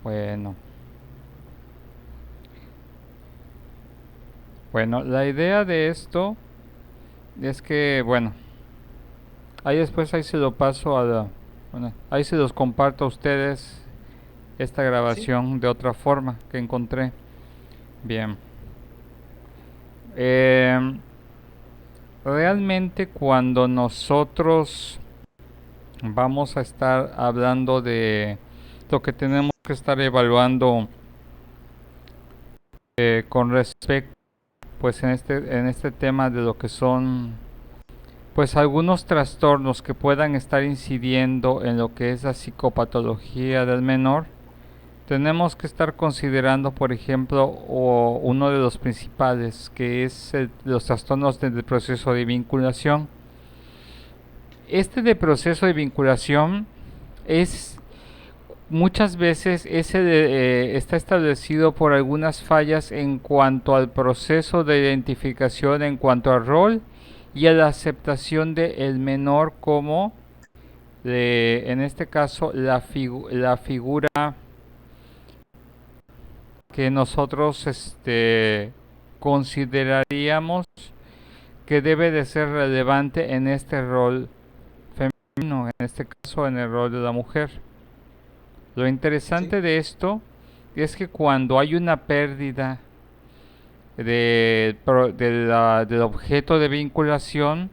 Bueno, bueno, la idea de esto es que, bueno, ahí después ahí se lo paso a la, bueno, ahí se los comparto a ustedes esta Sí, grabación de otra forma que encontré. Bien. Em, Realmente cuando nosotros vamos a estar hablando de lo que tenemos que estar evaluando con respecto pues en este tema de lo que son pues algunos trastornos que puedan estar incidiendo en lo que es la psicopatología del menor, tenemos que estar considerando, por ejemplo, uno de los principales, que es los trastornos del proceso de vinculación. Este de proceso de vinculación es muchas veces está establecido por algunas fallas en cuanto al proceso de identificación, en cuanto al rol y a la aceptación del menor como, en este caso, la figura que nosotros consideraríamos que debe de ser relevante en este rol femenino, en este caso en el rol de la mujer. Lo sí, interesante de esto es que cuando hay una pérdida del objeto de vinculación,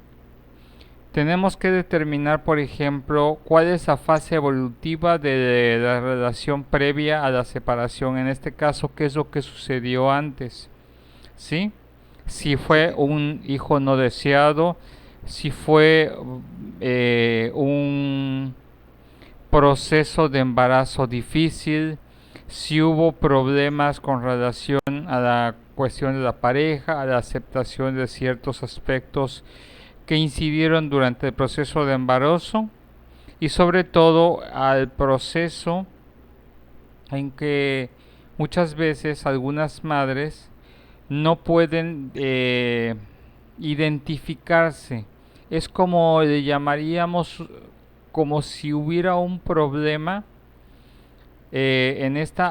tenemos que determinar, por ejemplo, cuál es la fase evolutiva de la relación previa a la separación. En este caso, qué es lo que sucedió antes. ¿Sí? Si fue sí, un hijo no deseado, si fue un proceso de embarazo difícil, si hubo problemas con relación a la cuestión de la pareja, a la aceptación de ciertos aspectos que incidieron durante el proceso de embarazo y sobre todo al proceso en que muchas veces algunas madres no pueden identificarse. Es como le llamaríamos como si hubiera un problema en estos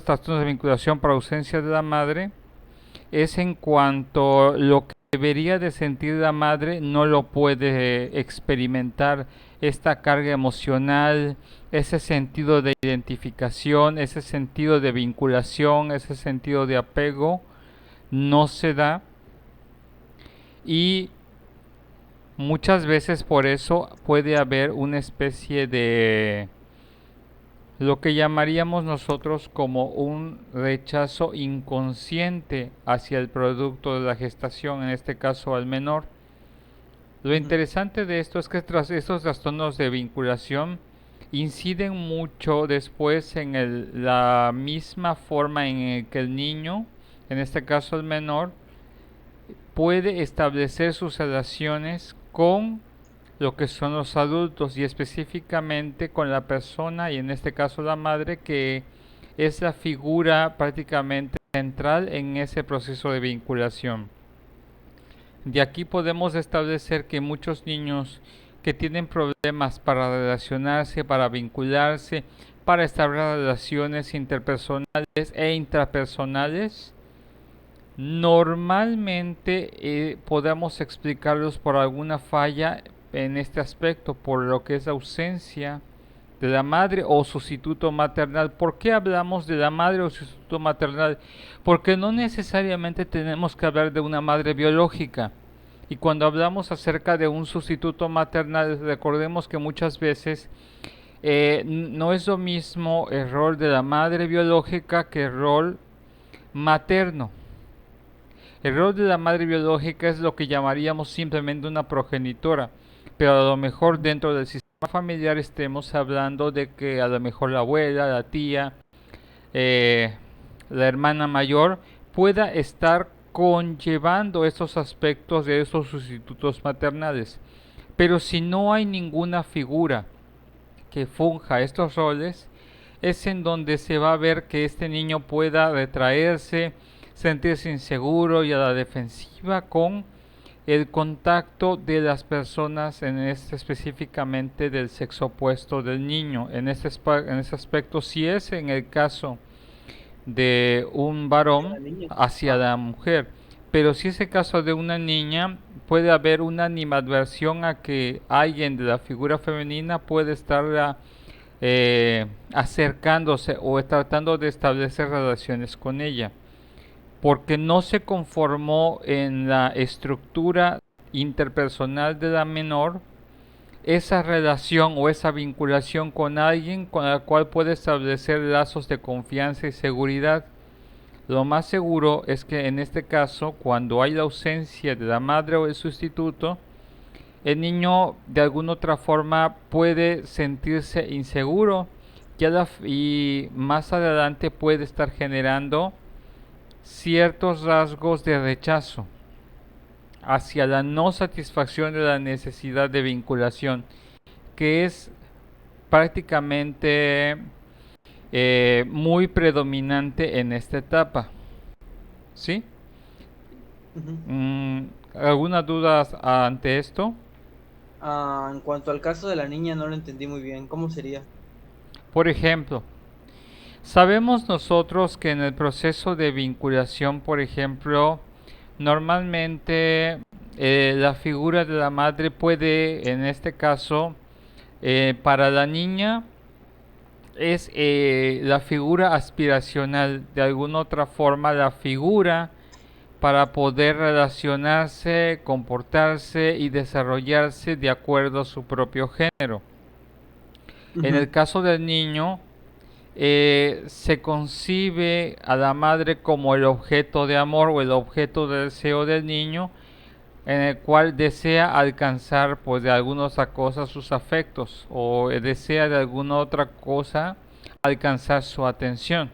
trastornos de vinculación por ausencia de la madre, es en cuanto lo que debería de sentir la madre no lo puede experimentar, esta carga emocional, ese sentido de identificación, ese sentido de vinculación, ese sentido de apego, no se da y muchas veces por eso puede haber una especie de lo que llamaríamos nosotros como un rechazo inconsciente hacia el producto de la gestación, en este caso al menor. Lo ujú, interesante de esto es que tras estos trastornos de vinculación inciden mucho después en la misma forma en que el niño, en este caso el menor, puede establecer sus relaciones con lo que son los adultos y específicamente con la persona y en este caso la madre que es la figura prácticamente central en ese proceso de vinculación. De aquí podemos establecer que muchos niños que tienen problemas para relacionarse, para vincularse, para establecer relaciones interpersonales e intrapersonales, normalmente podemos explicarlos por alguna falla en este aspecto, por lo que es ausencia de la madre o sustituto maternal. ¿Por qué hablamos de la madre o sustituto maternal? Porque no necesariamente tenemos que hablar de una madre biológica. Y cuando hablamos acerca de un sustituto maternal, recordemos que muchas veces no es lo mismo el rol de la madre biológica que el rol materno. El rol de la madre biológica es lo que llamaríamos simplemente una progenitora, pero a lo mejor dentro del sistema familiar estemos hablando de que a lo mejor la abuela, la tía, eh, la hermana mayor pueda estar conllevando estos aspectos de esos sustitutos maternales. Pero si no hay ninguna figura que funja estos roles, es en donde se va a ver que este niño pueda retraerse, sentirse inseguro y a la defensiva con el contacto de las personas, en este específicamente del sexo opuesto del niño. En ese aspecto, si es en el caso de un De una varón niña. hacia Ah, la mujer, pero si es el caso de una niña, puede haber una animadversión a que alguien de la figura femenina puede estar acercándose o tratando de establecer relaciones con ella, porque no se conformó en la estructura interpersonal de la menor esa relación o esa vinculación con alguien con la cual puede establecer lazos de confianza y seguridad. Lo más seguro es que en este caso, cuando hay la ausencia de la madre o el sustituto, el niño de alguna otra forma puede sentirse inseguro y más adelante puede estar generando ciertos rasgos de rechazo hacia la no satisfacción de la necesidad de vinculación, que es prácticamente muy predominante en esta etapa. ¿Sí? ujú. Mm, ¿Alguna duda ante esto? En cuanto al caso de la niña, no lo entendí muy bien. ¿Cómo sería? Por ejemplo, sabemos nosotros que en el proceso de vinculación, por ejemplo, normalmente la figura de la madre puede, en este caso, para la niña, es la figura aspiracional, de alguna otra forma, la figura para poder relacionarse, comportarse y desarrollarse de acuerdo a su propio género. En el Ujú. caso del niño, se concibe a la madre como el objeto de amor o el objeto de deseo del niño, en el cual desea alcanzar pues de alguna otra cosa sus afectos o desea de alguna otra cosa alcanzar su atención.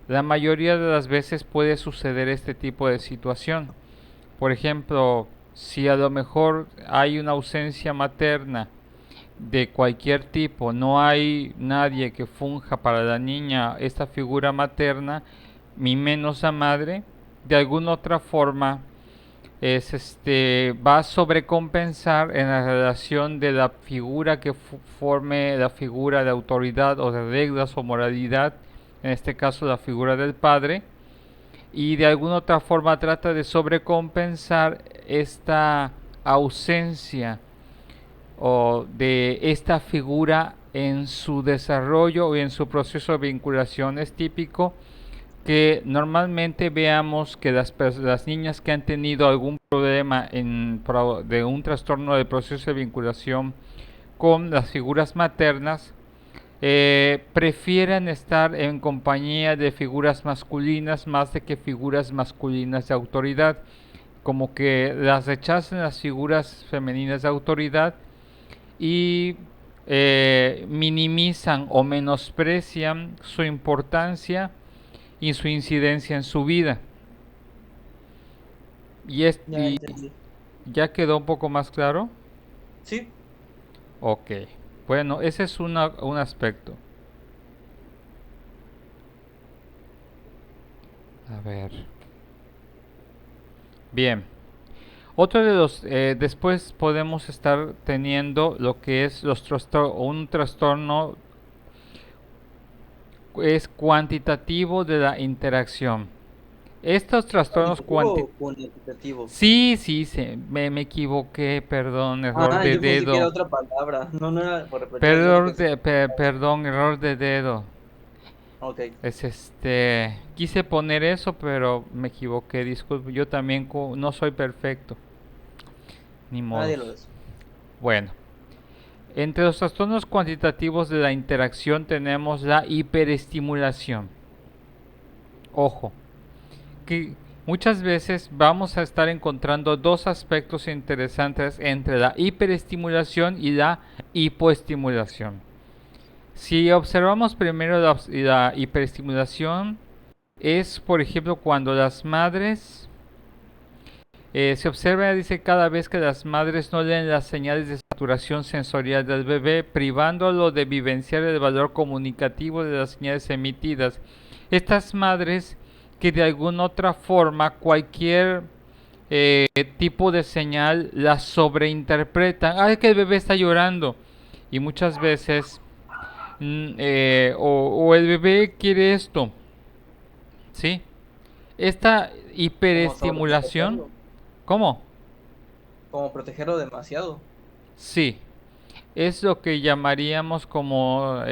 La mayoría de las veces puede suceder este tipo de situación. Por ejemplo, si a lo mejor hay una ausencia materna de cualquier tipo, no hay nadie que funja para la niña esta figura materna, ni menos la madre, de alguna otra forma va a sobrecompensar en la relación de la figura que forme la figura de autoridad o de reglas o moralidad, en este caso la figura del padre, y de alguna otra forma trata de sobrecompensar esta ausencia o de esta figura en su desarrollo y en su proceso de vinculación. Es típico que normalmente veamos que las niñas que han tenido algún problema de un trastorno del proceso de vinculación con las figuras maternas, prefieren estar en compañía de figuras masculinas más de que figuras masculinas de autoridad, como que las rechazan las figuras femeninas de autoridad y minimizan o menosprecian su importancia y su incidencia en su vida. Ya Y entendí. ya quedó un poco más claro. Sí. Ok, bueno, ese es un aspecto. A ver, bien. Otro de los, después podemos estar teniendo lo que es un trastorno es cuantitativo de la interacción. Estos trastornos ¿Cualitativo cuantitativos. o cuantitativo? Sí, sí, me equivoqué, perdón, error Ah, de yo pensé que era dedo. otra palabra. No, no era por repetir, sino porque sí. Perdón, error de dedo. Ok, Quise poner eso, pero me equivoqué, disculpe. Yo también no soy perfecto, ni nadie lo modos. es. Bueno, entre los trastornos cuantitativos de la interacción tenemos la hiperestimulación. Ojo, que muchas veces vamos a estar encontrando dos aspectos interesantes entre la hiperestimulación y la hipoestimulación. Si observamos primero la hiperestimulación, es por ejemplo cuando las madres, se observa, dice, cada vez que las madres no leen las señales de saturación sensorial del bebé, privándolo de vivenciar el valor comunicativo de las señales emitidas. Estas madres que de alguna otra forma cualquier tipo de señal la sobreinterpretan. Ah, es que el bebé está llorando. Y muchas veces, o el bebé quiere esto, ¿sí? Esta Como hiperestimulación, sobreprotegerlo, ¿cómo? como protegerlo demasiado. Sí, es lo que llamaríamos como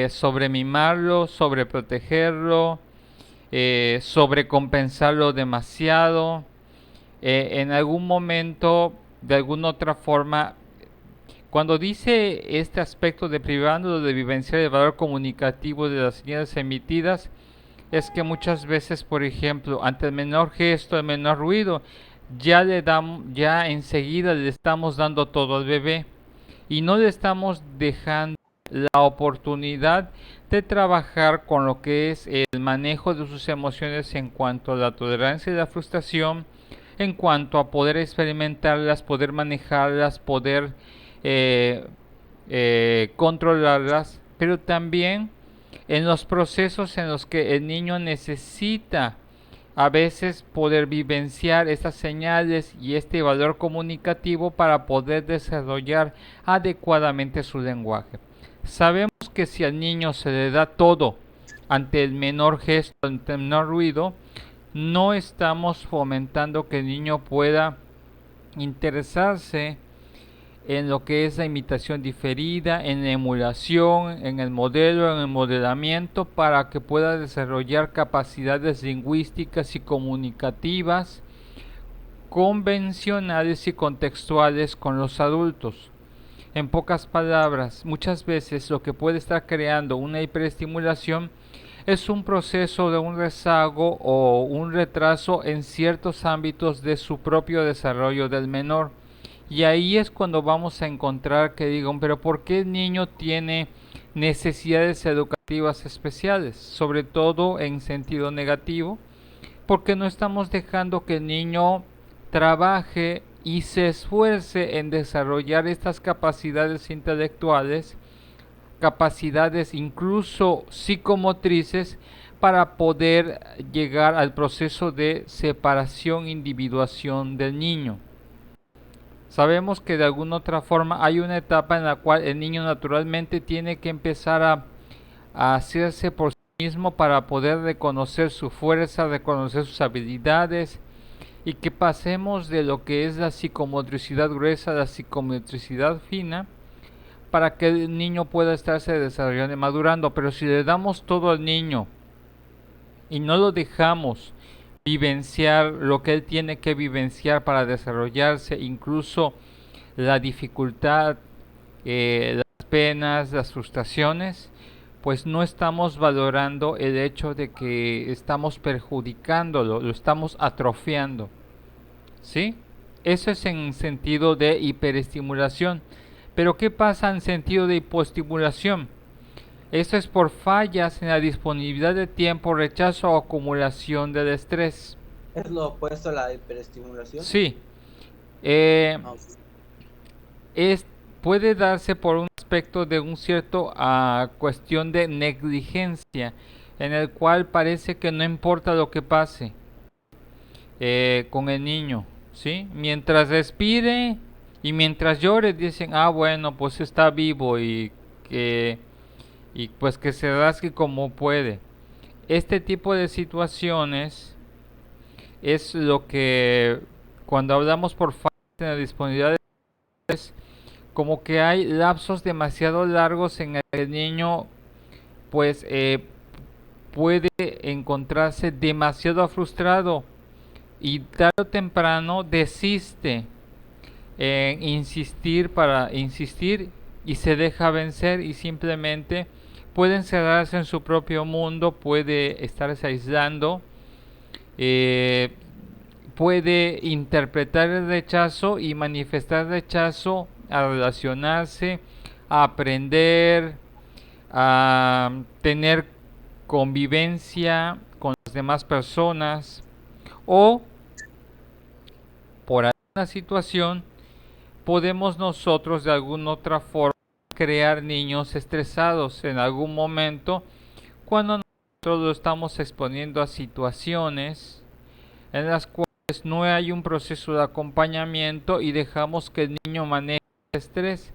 sobremimarlo, sobreprotegerlo, sobrecompensarlo demasiado. En algún momento, de alguna otra forma, cuando dice este aspecto de privándolo de vivenciar el valor comunicativo de las señales emitidas, es que muchas veces, por ejemplo, ante el menor gesto, el menor ruido, ya enseguida le estamos dando todo al bebé y no le estamos dejando la oportunidad de trabajar con lo que es el manejo de sus emociones en cuanto a la tolerancia y la frustración, en cuanto a poder experimentarlas, poder manejarlas, poder eh, controlarlas, pero también en los procesos en los que el niño necesita a veces poder vivenciar estas señales y este valor comunicativo para poder desarrollar adecuadamente su lenguaje. Sabemos que si al niño se le da todo ante el menor gesto, ante el menor ruido, no estamos fomentando que el niño pueda interesarse en lo que es la imitación diferida, en la emulación, en el modelo, en el modelamiento, para que pueda desarrollar capacidades lingüísticas y comunicativas convencionales y contextuales con los adultos. En pocas palabras, muchas veces lo que puede estar creando una hiperestimulación es un proceso de un rezago o un retraso en ciertos ámbitos de su propio desarrollo del menor. Y ahí es cuando vamos a encontrar que digan, pero ¿por qué el niño tiene necesidades educativas especiales? Sobre todo en sentido negativo, porque no estamos dejando que el niño trabaje y se esfuerce en desarrollar estas capacidades intelectuales, capacidades incluso psicomotrices, para poder llegar al proceso de separación, individuación del niño. Sabemos que de alguna otra forma hay una etapa en la cual el niño naturalmente tiene que empezar a hacerse por sí mismo para poder reconocer su fuerza, reconocer sus habilidades, y que pasemos de lo que es la psicomotricidad gruesa a la psicomotricidad fina para que el niño pueda estarse desarrollando y madurando. Pero si le damos todo al niño y no lo dejamos vivenciar lo que él tiene que vivenciar para desarrollarse, incluso la dificultad, las penas, las frustraciones, pues no estamos valorando el hecho de que estamos perjudicándolo, lo estamos atrofiando, ¿sí? Eso es en sentido de hiperestimulación. Pero ¿qué pasa en sentido de hipoestimulación? Esto es por fallas en la disponibilidad de tiempo, rechazo o acumulación del estrés. Es lo opuesto a la hiperestimulación. Sí, eh, Ah, ok. es, puede darse por un aspecto de un cierto cuestión de negligencia, en el cual parece que no importa lo que pase con el niño, ¿sí? Mientras respire y mientras llore, dicen, ah, bueno, pues está vivo y pues que se rasque como puede. Este tipo de situaciones es lo que cuando hablamos por falta de disponibilidad, como que hay lapsos demasiado largos en el que el niño pues puede encontrarse demasiado frustrado y tarde o temprano desiste en insistir para insistir y se deja vencer y simplemente puede encerrarse en su propio mundo, puede estarse aislando, eh, puede interpretar el rechazo y manifestar rechazo a relacionarse, a aprender, a tener convivencia con las demás personas, o por alguna situación podemos nosotros de alguna otra forma crear niños estresados en algún momento cuando nosotros lo estamos exponiendo a situaciones en las cuales no hay un proceso de acompañamiento y dejamos que el niño maneje el estrés.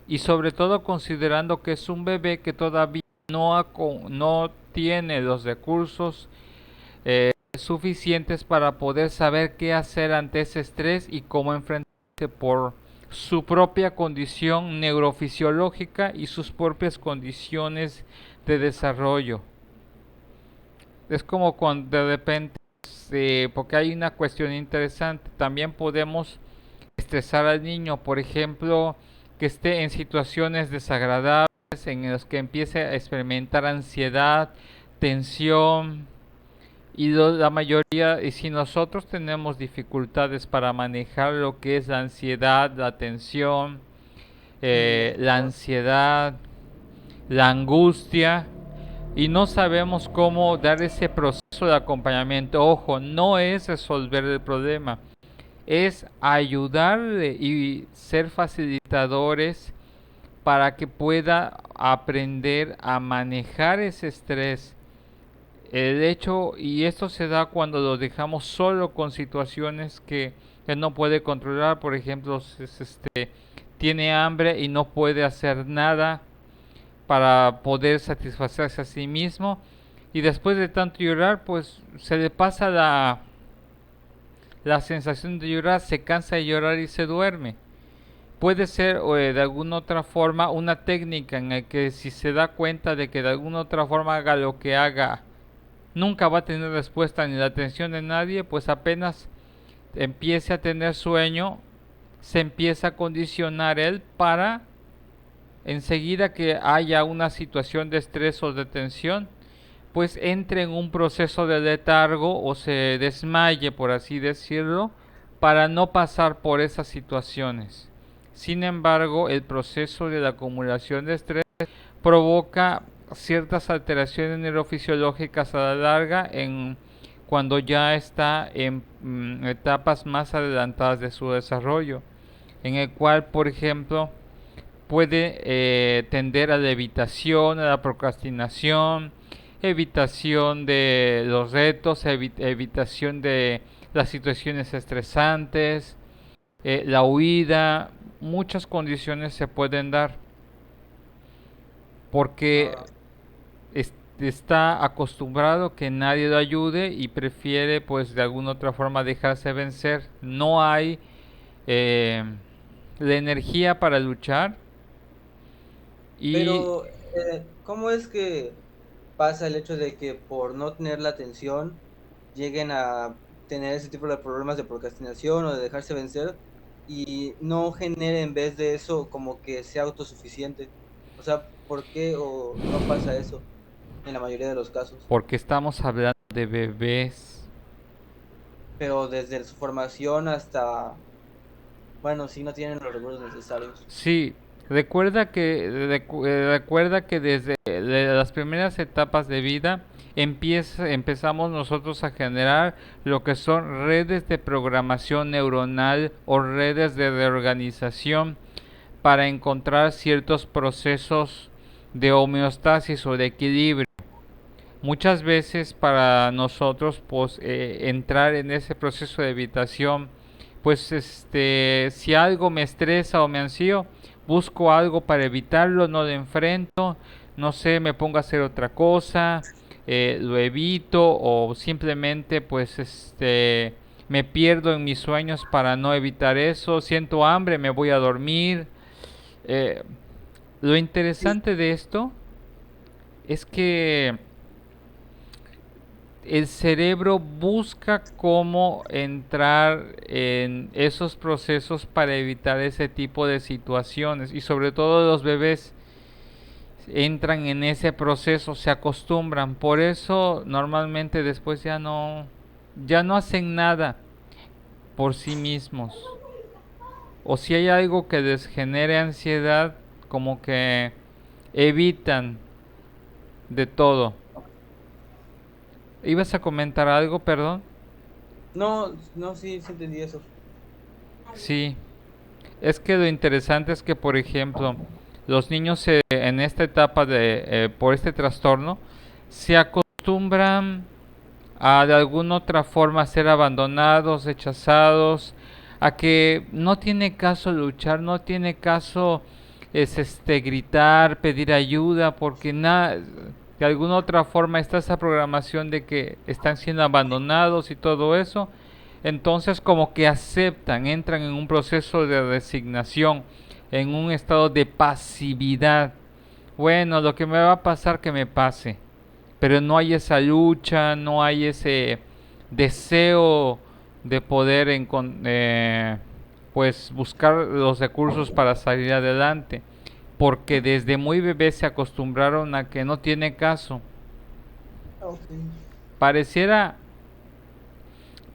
Y sobre todo considerando que es un bebé que todavía no tiene los recursos suficientes para poder saber qué hacer ante ese estrés y cómo enfrentarse por su propia condición neurofisiológica y sus propias condiciones de desarrollo. Es como cuando de repente, porque hay una cuestión interesante, también podemos estresar al niño, por ejemplo, que esté en situaciones desagradables, en las que empiece a experimentar ansiedad, tensión, y la mayoría, y si nosotros tenemos dificultades para manejar lo que es la ansiedad, la tensión, la Claro. ansiedad, la angustia, y no sabemos cómo dar ese proceso de acompañamiento, ojo, no es resolver el problema, es ayudarle y ser facilitadores para que pueda aprender a manejar ese estrés. El hecho, y esto se da cuando lo dejamos solo con situaciones que él no puede controlar, por ejemplo, tiene hambre y no puede hacer nada para poder satisfacerse a sí mismo, y después de tanto llorar, pues se le pasa la sensación de llorar, se cansa de llorar y se duerme. Puede ser de alguna otra forma una técnica en la que si se da cuenta de que de alguna otra forma haga lo que haga, nunca va a tener respuesta ni la atención de nadie, pues apenas empiece a tener sueño, se empieza a condicionar él para enseguida que haya una situación de estrés o de tensión, pues entre en un proceso de letargo o se desmaye, por así decirlo, para no pasar por esas situaciones. Sin embargo, el proceso de la acumulación de estrés provoca ciertas alteraciones neurofisiológicas a la larga cuando ya está en etapas más adelantadas de su desarrollo, en el cual, por ejemplo, puede tender a la evitación, a la procrastinación, evitación de los retos, evitación de las situaciones estresantes, la huida, muchas condiciones se pueden dar porque Ah, está acostumbrado que nadie lo ayude y prefiere pues de alguna otra forma dejarse vencer. No hay eh, la energía para luchar y pero, ¿cómo es que pasa el hecho de que por no tener la atención lleguen a tener ese tipo de problemas de procrastinación o de dejarse vencer y no genere en vez de eso como que sea autosuficiente? O sea, ¿por qué o no pasa eso en la mayoría de los casos? porque estamos hablando de bebés. Pero desde su formación hasta, bueno, si no tienen los recursos necesarios. Sí, recuerda que desde las primeras etapas de vida empezamos nosotros a generar lo que son redes de programación neuronal o redes de reorganización para encontrar ciertos procesos de homeostasis o de equilibrio. Muchas veces para nosotros pues, entrar en ese proceso de evitación, pues si algo me estresa o me ansío, busco algo para evitarlo, no lo enfrento, no sé, me pongo a hacer otra cosa, lo evito o simplemente pues me pierdo en mis sueños para no evitar eso, siento hambre, me voy a dormir. Eh, lo Sí, interesante de esto es que el cerebro busca cómo entrar en esos procesos para evitar ese tipo de situaciones, y sobre todo los bebés entran en ese proceso, se acostumbran, por eso normalmente después ya no hacen nada por sí mismos, o si hay algo que les genere ansiedad, como que evitan de todo. ¿Ibas a comentar algo, perdón? no, no, sí, sí entendí eso. Sí, es que lo interesante es que, por ejemplo, los niños en esta etapa por este trastorno se acostumbran a de alguna otra forma ser abandonados, rechazados, a que no tiene caso luchar, no tiene caso gritar, pedir ayuda, porque de alguna otra forma está esa programación de que están siendo abandonados y todo eso. Entonces como que aceptan, entran en un proceso de resignación, en un estado de pasividad. Bueno, lo que me va a pasar que me pase, pero no hay esa lucha, no hay ese deseo de poder pues buscar los recursos para salir adelante, porque desde muy bebés se acostumbraron a que no tiene caso. Ok. Pareciera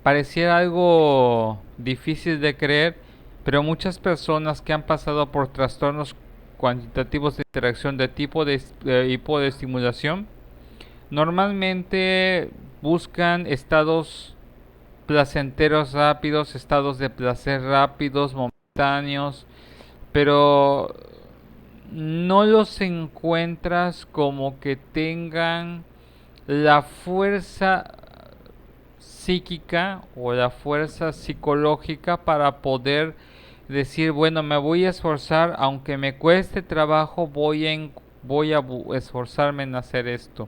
Pareciera algo difícil de creer, pero muchas personas que han pasado por trastornos cuantitativos de interacción de tipo de hipoestimulación normalmente buscan estados placenteros rápidos, estados de placer rápidos, momentáneos, pero no los encuentras como que tengan la fuerza psíquica o la fuerza psicológica para poder decir, bueno, me voy a esforzar, aunque me cueste trabajo, voy a esforzarme en hacer esto.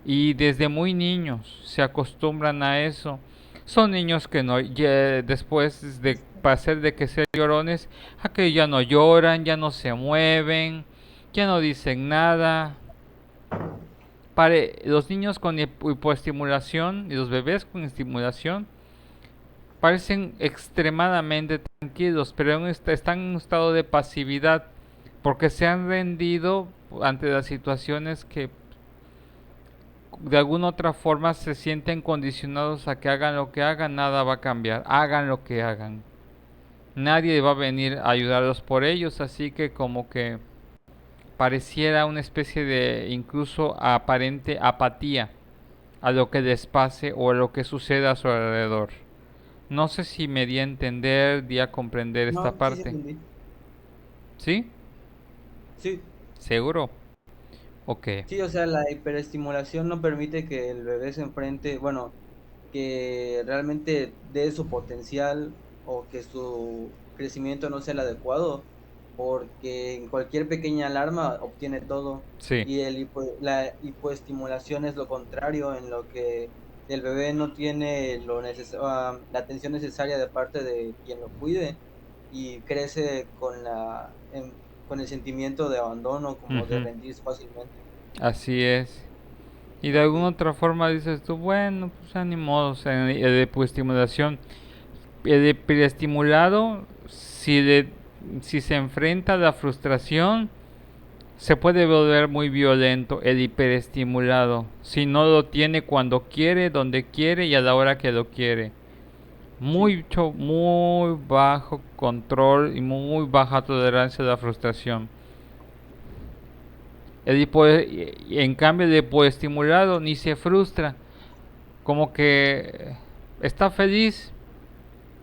Y desde muy niños se acostumbran a eso. Son niños que no, después de pasar de que sean llorones, a que ya no lloran, ya no se mueven, ya no dicen nada. Los niños con hipoestimulación y los bebés con estimulación parecen extremadamente tranquilos, pero están en un estado de pasividad porque se han rendido ante las situaciones que de alguna otra forma se sienten condicionados a que hagan lo que hagan, nada va a cambiar, hagan lo que hagan. Nadie va a venir a ayudarlos por ellos, así que como que pareciera una especie de incluso aparente apatía a lo que les pase o a lo que suceda a su alrededor. No sé si me di a entender, di a comprender esta No, sí, sí parte. entendí. ¿Sí? Sí, ¿Seguro? Ok. sí, o sea, la hiperestimulación no permite que el bebé se enfrente, bueno, que realmente dé su potencial o que su crecimiento no sea el adecuado, porque en cualquier pequeña alarma obtiene todo. Sí. Y la hipoestimulación es lo contrario, en lo que el bebé no tiene la atención necesaria de parte de quien lo cuide y crece con el sentimiento de abandono, como de Ujú. rendirse fácilmente. Así es. Y de Ok. alguna otra forma dices tú, bueno, pues ánimo, o sea, de estimulación. El hiperestimulado, si se enfrenta a la frustración, se puede volver muy violento. El hiperestimulado, si no lo tiene cuando quiere, donde quiere y a la hora que lo quiere. Sí. Muy bajo control y muy baja tolerancia a la frustración. En cambio, el hipoestimulado ni se frustra. Como que está feliz,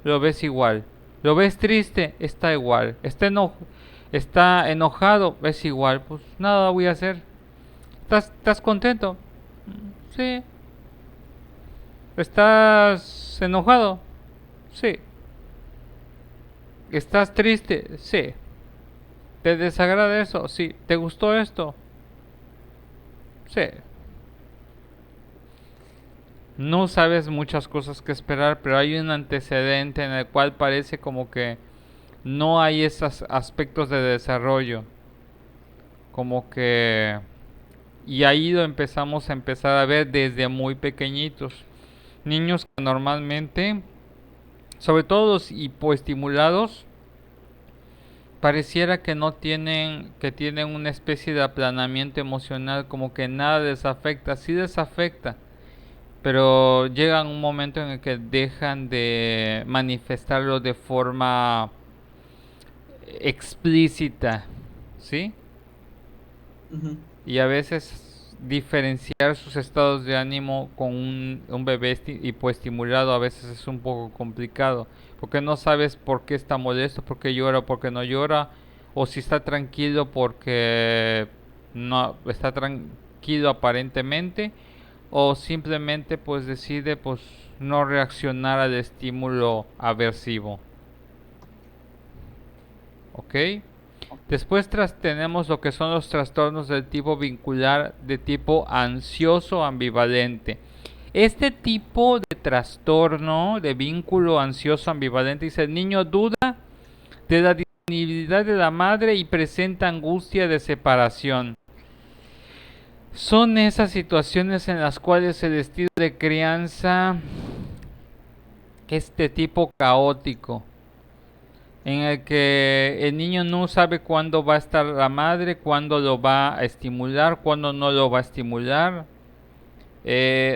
lo ves igual. Lo ves triste, está igual. Está enojado, es igual. Pues nada voy a hacer. ¿Estás contento? Sí. ¿Estás enojado? Sí. ¿Estás triste? Sí. ¿Te desagrada eso? Sí. ¿Te gustó esto? Sí. No sabes muchas cosas que esperar, pero hay un antecedente en el cual parece como que no hay esos aspectos de desarrollo. Como que... Y ahí lo empezar a ver desde muy pequeñitos. Niños que normalmente, sobre todo los hipoestimulados, pareciera que no tienen, que tienen una especie de aplanamiento emocional, como que nada les afecta, sí les afecta, pero llega un momento en el que dejan de manifestarlo de forma explícita, ¿sí? Ujú. Y a veces diferenciar sus estados de ánimo con un bebé hipoestimulado a veces es un poco complicado, porque no sabes por qué está molesto, por qué llora, por qué no llora, o si está tranquilo porque no está tranquilo aparentemente, o simplemente pues decide pues no reaccionar al estímulo aversivo. ¿Ok? Después tenemos lo que son los trastornos del tipo vincular de tipo ansioso ambivalente. Este tipo de trastorno de vínculo ansioso ambivalente dice: el niño duda de la disponibilidad de la madre y presenta angustia de separación. Son esas situaciones en las cuales el estilo de crianza es de tipo caótico, en el que el niño no sabe cuándo va a estar la madre, cuándo lo va a estimular, cuándo no lo va a estimular.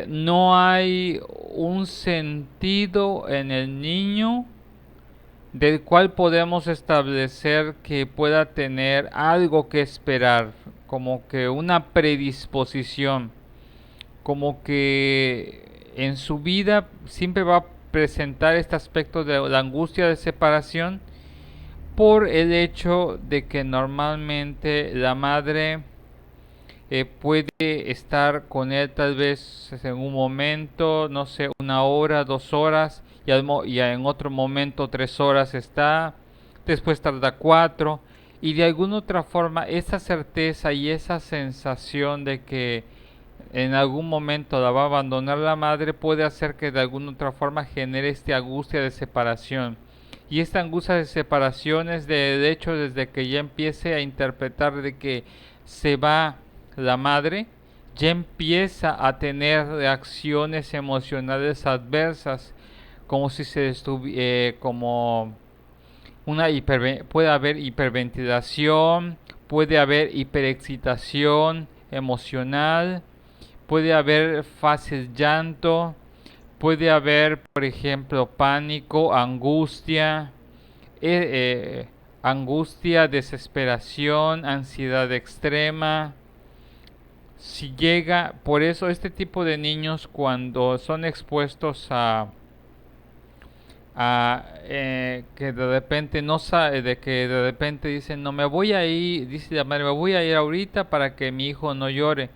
No hay un sentido en el niño del cual podemos establecer que pueda tener algo que esperar, como que una predisposición, como que en su vida siempre va a presentar este aspecto de la angustia de separación por el hecho de que normalmente la madre puede estar con él tal vez en un momento, no sé, 1 hora, 2 horas, y en otro momento 3 horas está, después tarda 4, y de alguna otra forma esa certeza y esa sensación de que en algún momento la va a abandonar la madre puede hacer que de alguna otra forma genere esta angustia de separación. Y esta angustia de separación es de hecho desde que ya empiece a interpretar de que se va la madre, ya empieza a tener reacciones emocionales adversas, como si se estuviera, como puede haber hiperventilación, puede haber hiperexcitación emocional, puede haber fácil llanto, puede haber, por ejemplo, pánico, angustia, angustia, desesperación, ansiedad extrema. Si llega, por eso este tipo de niños cuando son expuestos a que de repente no sabe, de que de repente dicen no me voy a ir, dice la madre, me voy a ir ahorita para que mi hijo no llore,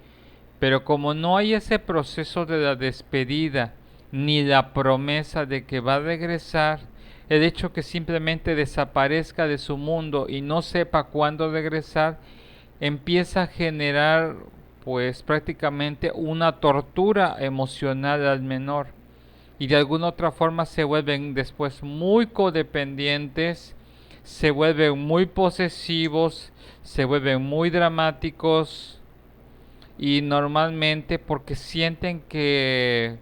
pero como no hay ese proceso de la despedida ni la promesa de que va a regresar, el hecho que simplemente desaparezca de su mundo y no sepa cuándo regresar empieza a generar pues prácticamente una tortura emocional al menor, y de alguna otra forma se vuelven después muy codependientes, se vuelven muy posesivos, se vuelven muy dramáticos, y normalmente porque sienten que,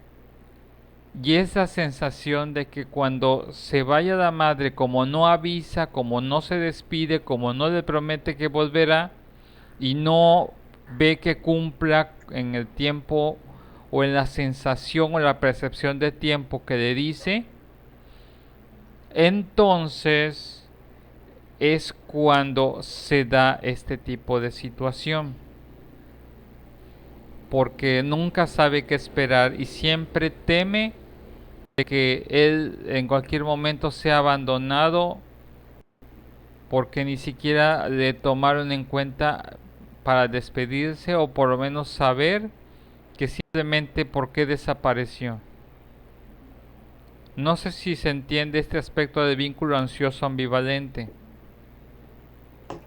y esa sensación de que cuando se vaya la madre, como no avisa, como no se despide, como no le promete que volverá y no ve que cumpla en el tiempo o en la sensación o la percepción de tiempo que le dice, entonces es cuando se da este tipo de situación, porque nunca sabe qué esperar y siempre teme de que él en cualquier momento sea abandonado, porque ni siquiera le tomaron en cuenta para despedirse, o por lo menos saber que simplemente por qué desapareció. No sé si se entiende este aspecto de vínculo ansioso ambivalente.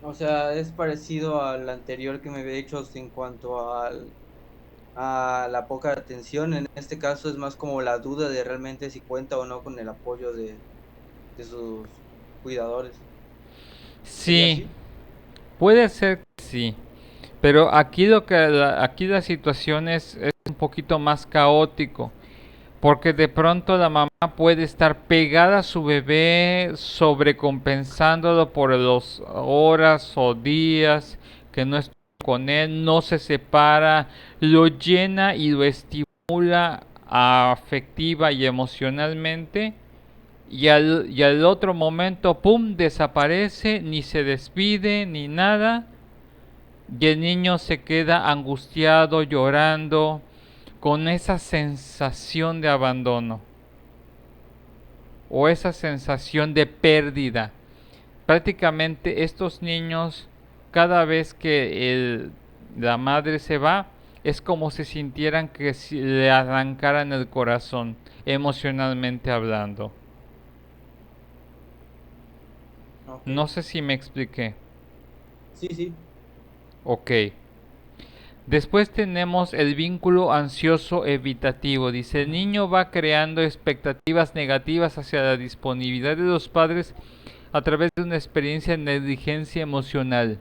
O sea, es parecido al anterior que me había dicho en cuanto a la poca atención. En este caso es más como la duda de realmente si cuenta o no con el apoyo de sus cuidadores. ¿Sería Sí, así? puede ser que sí, pero aquí la situación es un poquito más caótico, porque de pronto la mamá puede estar pegada a su bebé, sobrecompensándolo por las horas o días que no está con él, no se separa, lo llena y lo estimula afectiva y emocionalmente, y al otro momento, ¡pum!, desaparece, ni se despide, ni nada, y el niño se queda angustiado, llorando, con esa sensación de abandono o esa sensación de pérdida. Prácticamente estos niños, cada vez que la madre se va, es como si sintieran que si le arrancaran el corazón, emocionalmente hablando. Ok. No sé si me expliqué. Sí, sí. Ok. Después tenemos el vínculo ansioso evitativo. Dice, el niño va creando expectativas negativas hacia la disponibilidad de los padres a través de una experiencia de negligencia emocional.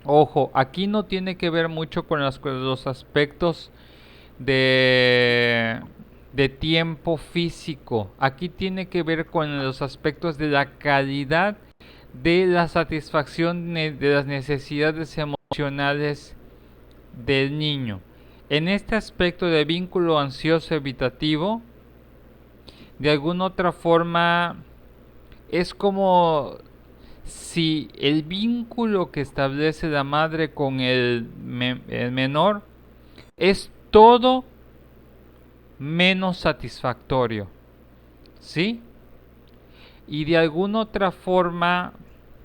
Ojo, aquí no tiene que ver mucho con los aspectos de, de tiempo físico. Aquí tiene que ver con los aspectos de la calidad de la satisfacción de las necesidades emocionales del niño. En este aspecto de vínculo ansioso evitativo, de alguna otra forma, es como si el vínculo que establece la madre con el menor es todo menos satisfactorio, ¿sí? Y de alguna otra forma,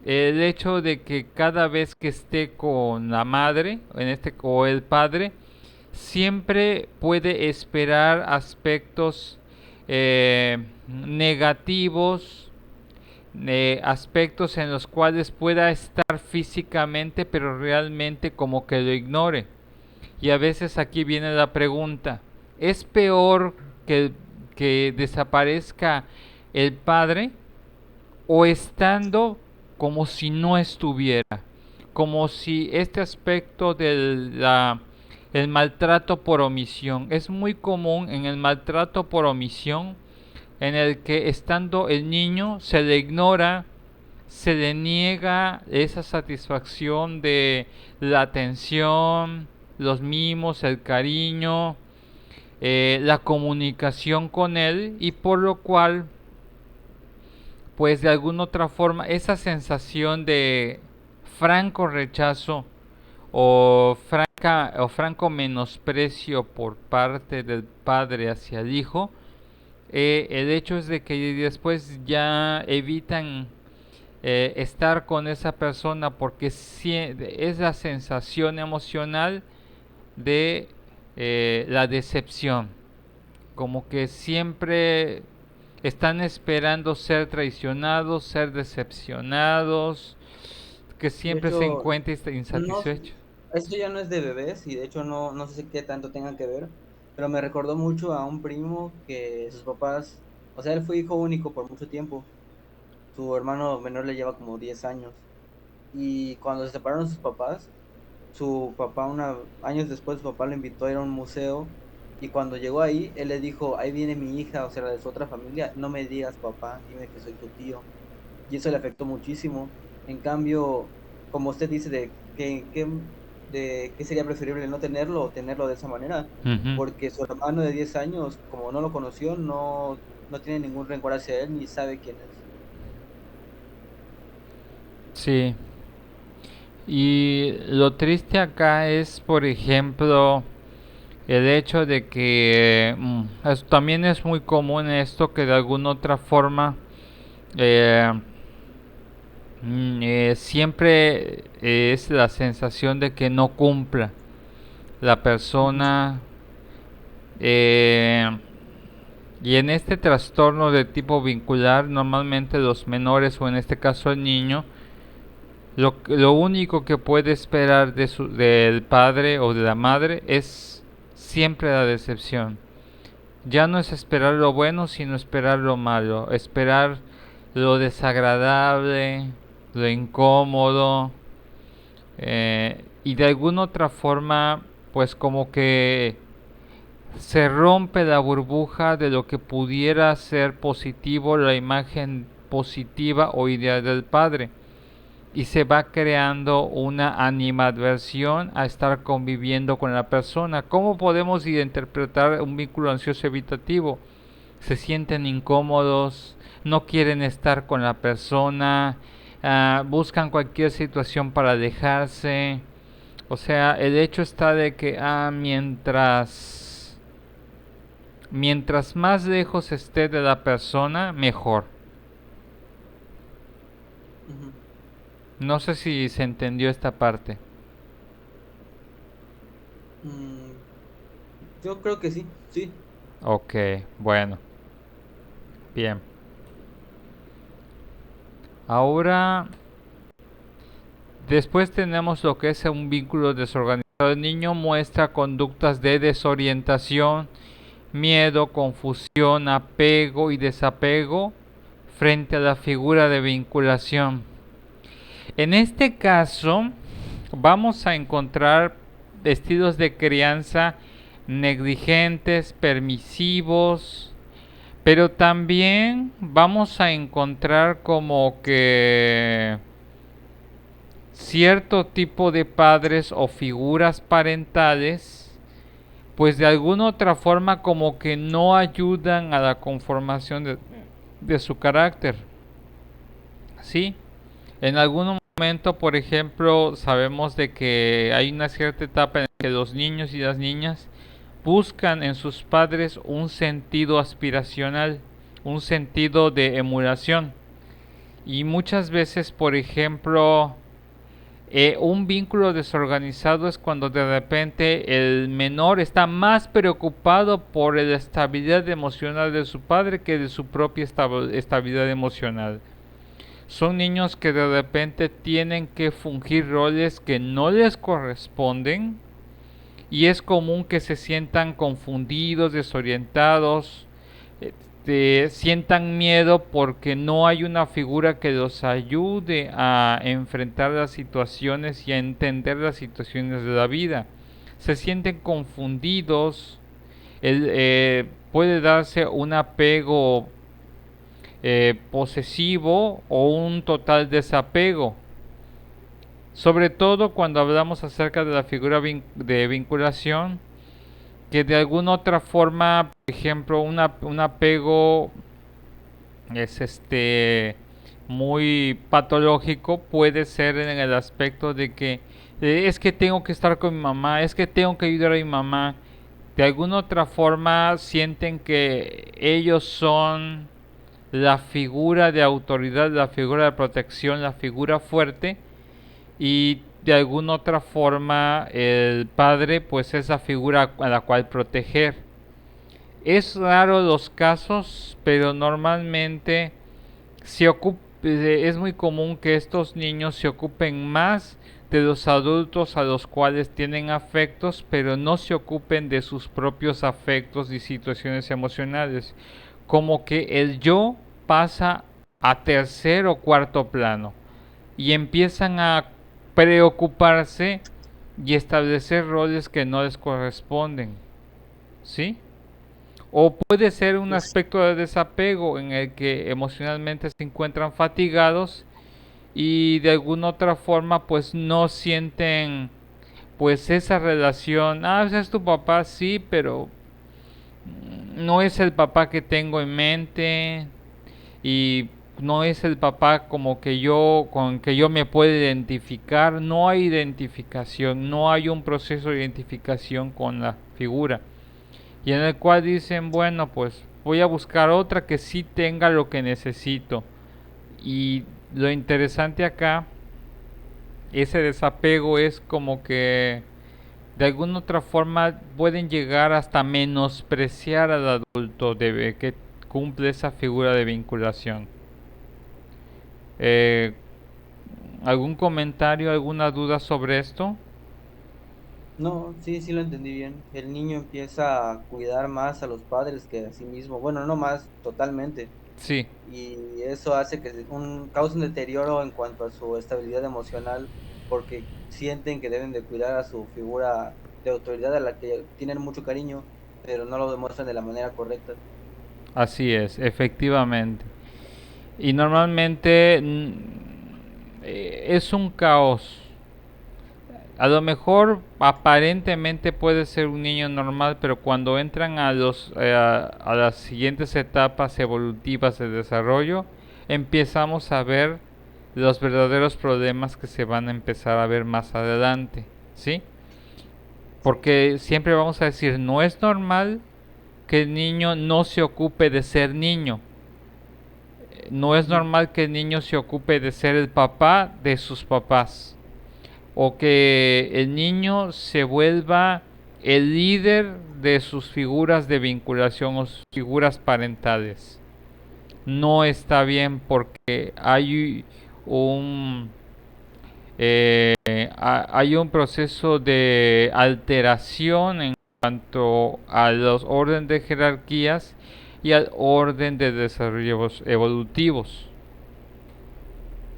el hecho de que cada vez que esté con la madre, o el padre, siempre puede esperar aspectos negativos, aspectos en los cuales pueda estar físicamente, pero realmente como que lo ignore. Y a veces aquí viene la pregunta, ¿es peor que desaparezca el padre o estando como si no estuviera? Como si este aspecto el maltrato por omisión es muy común en el maltrato por omisión, en el que estando el niño se le ignora, se le niega esa satisfacción de la atención, los mimos, el cariño, la comunicación con él, y por lo cual pues de alguna otra forma esa sensación de franco rechazo o franco menosprecio por parte del padre hacia el hijo, el hecho es de que después ya evitan estar con esa persona porque es la sensación emocional de la decepción, como que siempre están esperando ser traicionados, ser decepcionados, que De siempre se hecho, encuentren no, insatisfechos. esto ya no es de bebés y de hecho no sé qué tanto tengan que ver, pero me recordó mucho a un primo que sus papás, o sea, él fue hijo único por mucho tiempo. Su hermano menor le lleva como 10 años. Y cuando se separaron sus papás, su papá, años después, su papá lo invitó a ir a un museo. Y cuando llegó ahí, él le dijo, ahí viene mi hija, o sea, la de su otra familia, no me digas papá, dime que soy tu tío. Y eso le afectó muchísimo. En cambio, como usted dice, de qué sería preferible no tenerlo o tenerlo de esa manera, Ujú. porque su hermano de 10 años, como no lo conoció, no tiene ningún rencor hacia él ni sabe quién es. Sí, y lo triste acá es, por ejemplo, el hecho de que también es muy común esto que de alguna otra forma eh, siempre es la sensación de que no cumpla la Ujú. persona, eh, y en este trastorno de tipo vincular normalmente los menores o en este caso el niño lo único que puede esperar del padre o de la madre es siempre la decepción. Ya no es esperar lo bueno, sino esperar lo malo, esperar lo desagradable, lo incómodo, y de alguna otra forma, pues como que se rompe la burbuja de lo que pudiera ser positivo, la imagen positiva o ideal del padre, y se va creando una animadversión a estar conviviendo con la persona. ¿Cómo podemos interpretar un vínculo ansioso evitativo? Se sienten incómodos, no quieren estar con la persona, buscan cualquier situación para alejarse. O sea, el hecho está de que mientras más lejos esté de la persona, mejor. Ujú. No sé si se entendió esta parte. Mm, yo creo que sí, sí. Ok, bueno, bien. Ahora, después tenemos lo que es un vínculo desorganizado. El niño muestra conductas de desorientación, miedo, confusión, apego y desapego frente a la figura de vinculación. En este caso, vamos a encontrar estilos de crianza negligentes, permisivos, pero también vamos a encontrar como que cierto tipo de padres o figuras parentales, pues de alguna otra forma como que no ayudan a la conformación de su carácter. ¿Sí? En algún momento, por ejemplo, sabemos de que hay una cierta etapa en que los niños y las niñas buscan en sus padres un sentido aspiracional, un sentido de emulación. Y muchas veces, por ejemplo, un vínculo desorganizado es cuando de repente el menor está más preocupado por la estabilidad emocional de su padre que de su propia estabilidad emocional. Son niños que de repente tienen que fungir roles que no les corresponden y es común que se sientan confundidos, desorientados, sientan miedo porque no hay una figura que los ayude a enfrentar las situaciones y a entender las situaciones de la vida. Se sienten confundidos, puede darse un apego posesivo o un total desapego. Sobre todo cuando hablamos acerca de la figura de vinculación, que de alguna otra forma, por ejemplo, un apego es muy patológico, puede ser en el aspecto de que es que tengo que estar con mi mamá, es que tengo que ayudar a mi mamá. De alguna otra forma sienten que ellos son la figura de autoridad, la figura de protección, la figura fuerte y de alguna otra forma el padre pues es la figura a la cual proteger. Es raro los casos, pero normalmente es muy común que estos niños se ocupen más de los adultos a los cuales tienen afectos, pero no se ocupen de sus propios afectos y situaciones emocionales. Como que el yo pasa a tercer o cuarto plano y empiezan a preocuparse y establecer roles que no les corresponden. ¿Sí? O puede ser un aspecto de desapego en el que emocionalmente se encuentran fatigados y de alguna otra forma pues no sienten pues esa relación. Ah, ese es tu papá, sí, pero no es el papá que tengo en mente y no es el papá como que yo con que yo me puedo identificar. No hay identificación, no hay un proceso de identificación con la figura y en el cual dicen, bueno, pues voy a buscar otra que sí tenga lo que necesito. Y lo interesante acá, ese desapego es como que de alguna otra forma pueden llegar hasta menospreciar al adulto que cumple esa figura de vinculación. Eh, ¿Algún comentario, alguna duda sobre esto? No, sí, sí lo entendí bien. El niño empieza a cuidar más a los padres que a sí mismo. Bueno, no más, totalmente. Sí, Y eso hace que cause un deterioro en cuanto a su estabilidad emocional, porque sienten que deben de cuidar a su figura de autoridad a la que tienen mucho cariño, pero no lo demuestran de la manera correcta. así es, efectivamente. Y normalmente es un caos. A lo mejor aparentemente puede ser un niño normal, pero cuando entran a las siguientes etapas evolutivas de desarrollo, empezamos a ver los verdaderos problemas que se van a empezar a ver más adelante, ¿sí? Sí, Porque siempre vamos a decir, no es normal que el niño no se ocupe de ser niño. No es ujú, normal que el niño se ocupe de ser el papá de sus papás o que el niño se vuelva el líder de sus figuras de vinculación o sus figuras parentales. No está bien porque un hay un proceso de alteración en cuanto a los orden de jerarquías y al orden de desarrollos evolutivos.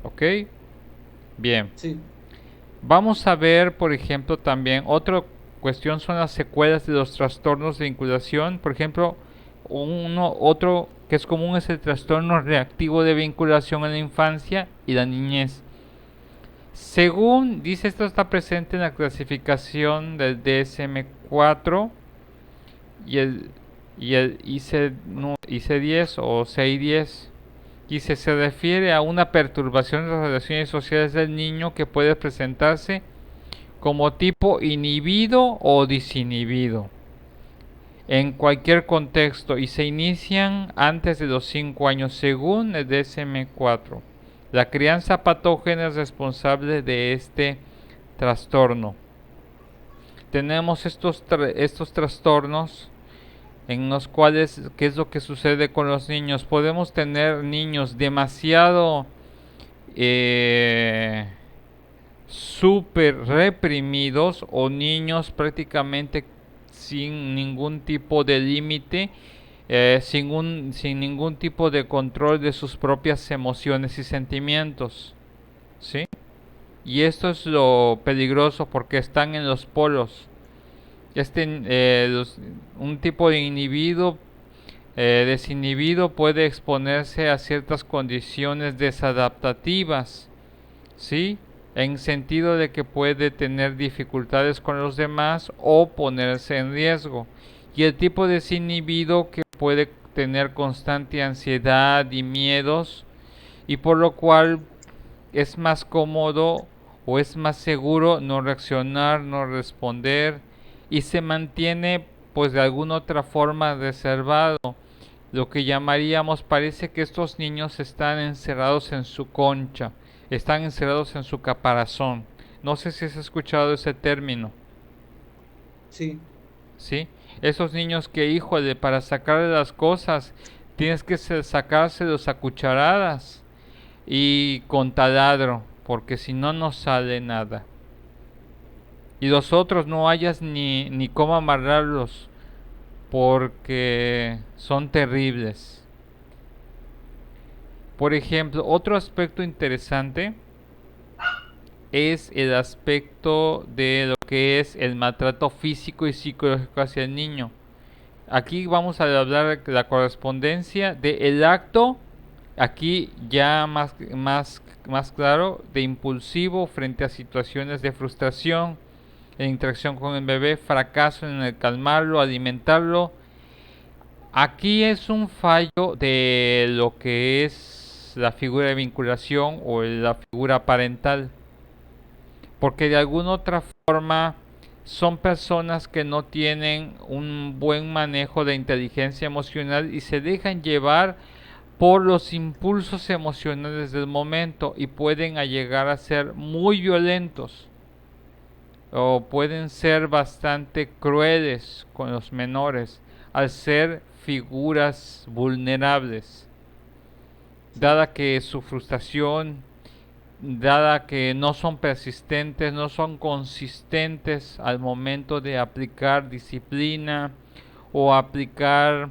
¿Ok? Bien. Sí, Vamos a ver, por ejemplo, también otra cuestión son las secuelas de los trastornos de vinculación. Por ejemplo, otro que es común es el trastorno reactivo de vinculación en la infancia y la niñez. Según dice, esto está presente en la clasificación del DSM-4 y el IC10 o CI10. Dice, se refiere a una perturbación de las relaciones sociales del niño que puede presentarse como tipo inhibido o disinhibido en cualquier contexto y se inician antes de los 5 años según el DSM-4. La crianza patógena es responsable de este trastorno. Tenemos estos trastornos en los cuales, ¿qué es lo que sucede con los niños? Podemos tener niños demasiado súper reprimidos o niños prácticamente sin ningún tipo de límite, sin ningún tipo de control de sus propias emociones y sentimientos, ¿sí? Y esto es lo peligroso porque están en los polos. Un tipo de individuo desinhibido puede exponerse a ciertas condiciones desadaptativas, ¿sí? En sentido de que puede tener dificultades con los demás o ponerse en riesgo. Y el tipo de desinhibido que puede tener constante ansiedad y miedos y por lo cual es más cómodo o es más seguro no reaccionar, no responder y se mantiene pues de alguna otra forma reservado. Lo que llamaríamos, parece que estos niños están encerrados en su concha, están encerrados en su caparazón. No sé si has escuchado ese término, sí, ¿sí? Esos niños que, híjole, para sacarle las cosas tienes que sacárselos a cucharadas y con taladro, porque si no, no sale nada. Y los otros no hayas ni cómo amarrarlos, porque son terribles. Por ejemplo, otro aspecto interesante es el aspecto de lo que es el maltrato físico y psicológico hacia el niño. Aquí vamos a hablar de la correspondencia del acto, aquí ya más claro, de impulsivo frente a situaciones de frustración, en interacción con el bebé, fracaso en el calmarlo, alimentarlo. Aquí es un fallo de lo que es la figura de vinculación o la figura parental, porque de alguna otra forma son personas que no tienen un buen manejo de inteligencia emocional y se dejan llevar por los impulsos emocionales del momento y pueden llegar a ser muy violentos o pueden ser bastante crueles con los menores al ser figuras vulnerables, sí, dada que su frustración, dada que no son persistentes, no son consistentes al momento de aplicar disciplina o aplicar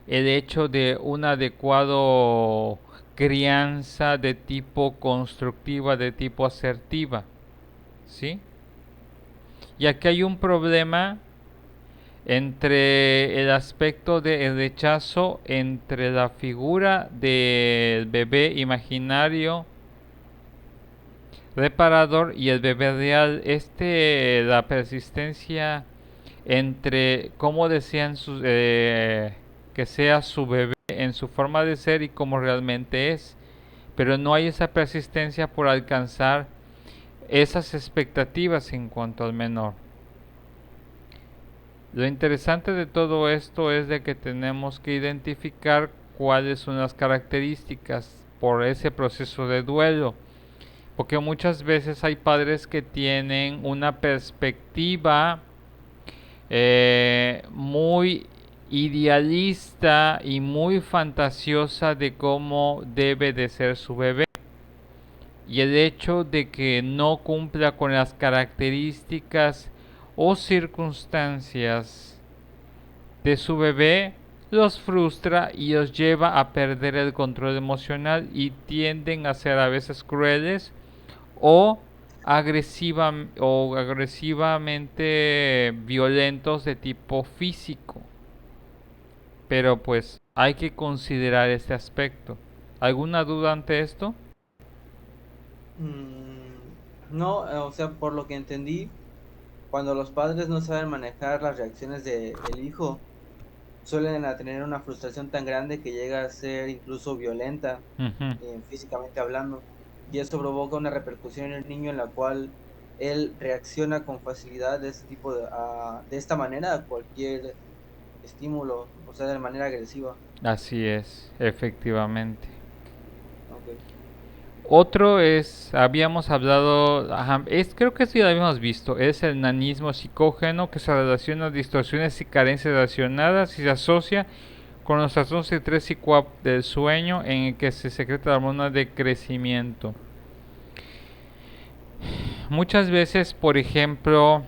el hecho de un adecuado crianza de tipo constructiva, de tipo asertiva, ¿sí? Y aquí hay un problema entre el aspecto del rechazo entre la figura del bebé imaginario reparador y el bebé real. La persistencia entre cómo desean que sea su bebé en su forma de ser y cómo realmente es, pero no hay esa persistencia por alcanzar esas expectativas en cuanto al menor. Lo interesante de todo esto es de que tenemos que identificar cuáles son las características por ese proceso de duelo, Porque muchas veces hay padres que tienen una perspectiva muy idealista y muy fantasiosa de cómo debe de ser su bebé. Y el hecho de que no cumpla con las características o circunstancias de su bebé los frustra y los lleva a perder el control emocional y tienden a ser a veces crueles o agresivamente violentos de tipo físico. Pero pues hay que considerar este aspecto. ¿Alguna duda ante esto? No, o sea, por lo que entendí, cuando los padres no saben manejar las reacciones del hijo, suelen a tener una frustración tan grande que llega a ser incluso violenta, Ujú. físicamente hablando. Y eso provoca una repercusión en el niño en la cual él reacciona con facilidad de este tipo de esta manera a cualquier estímulo, o sea, de manera agresiva. Así es, efectivamente. Okay. Otro es, habíamos hablado, ajá, creo que sí lo habíamos visto, es el nanismo psicógeno que se relaciona a distorsiones y carencias relacionadas y se asocia con los trastornos de 3 y 4 del sueño en el que se secreta la hormona de crecimiento. Muchas veces, por ejemplo,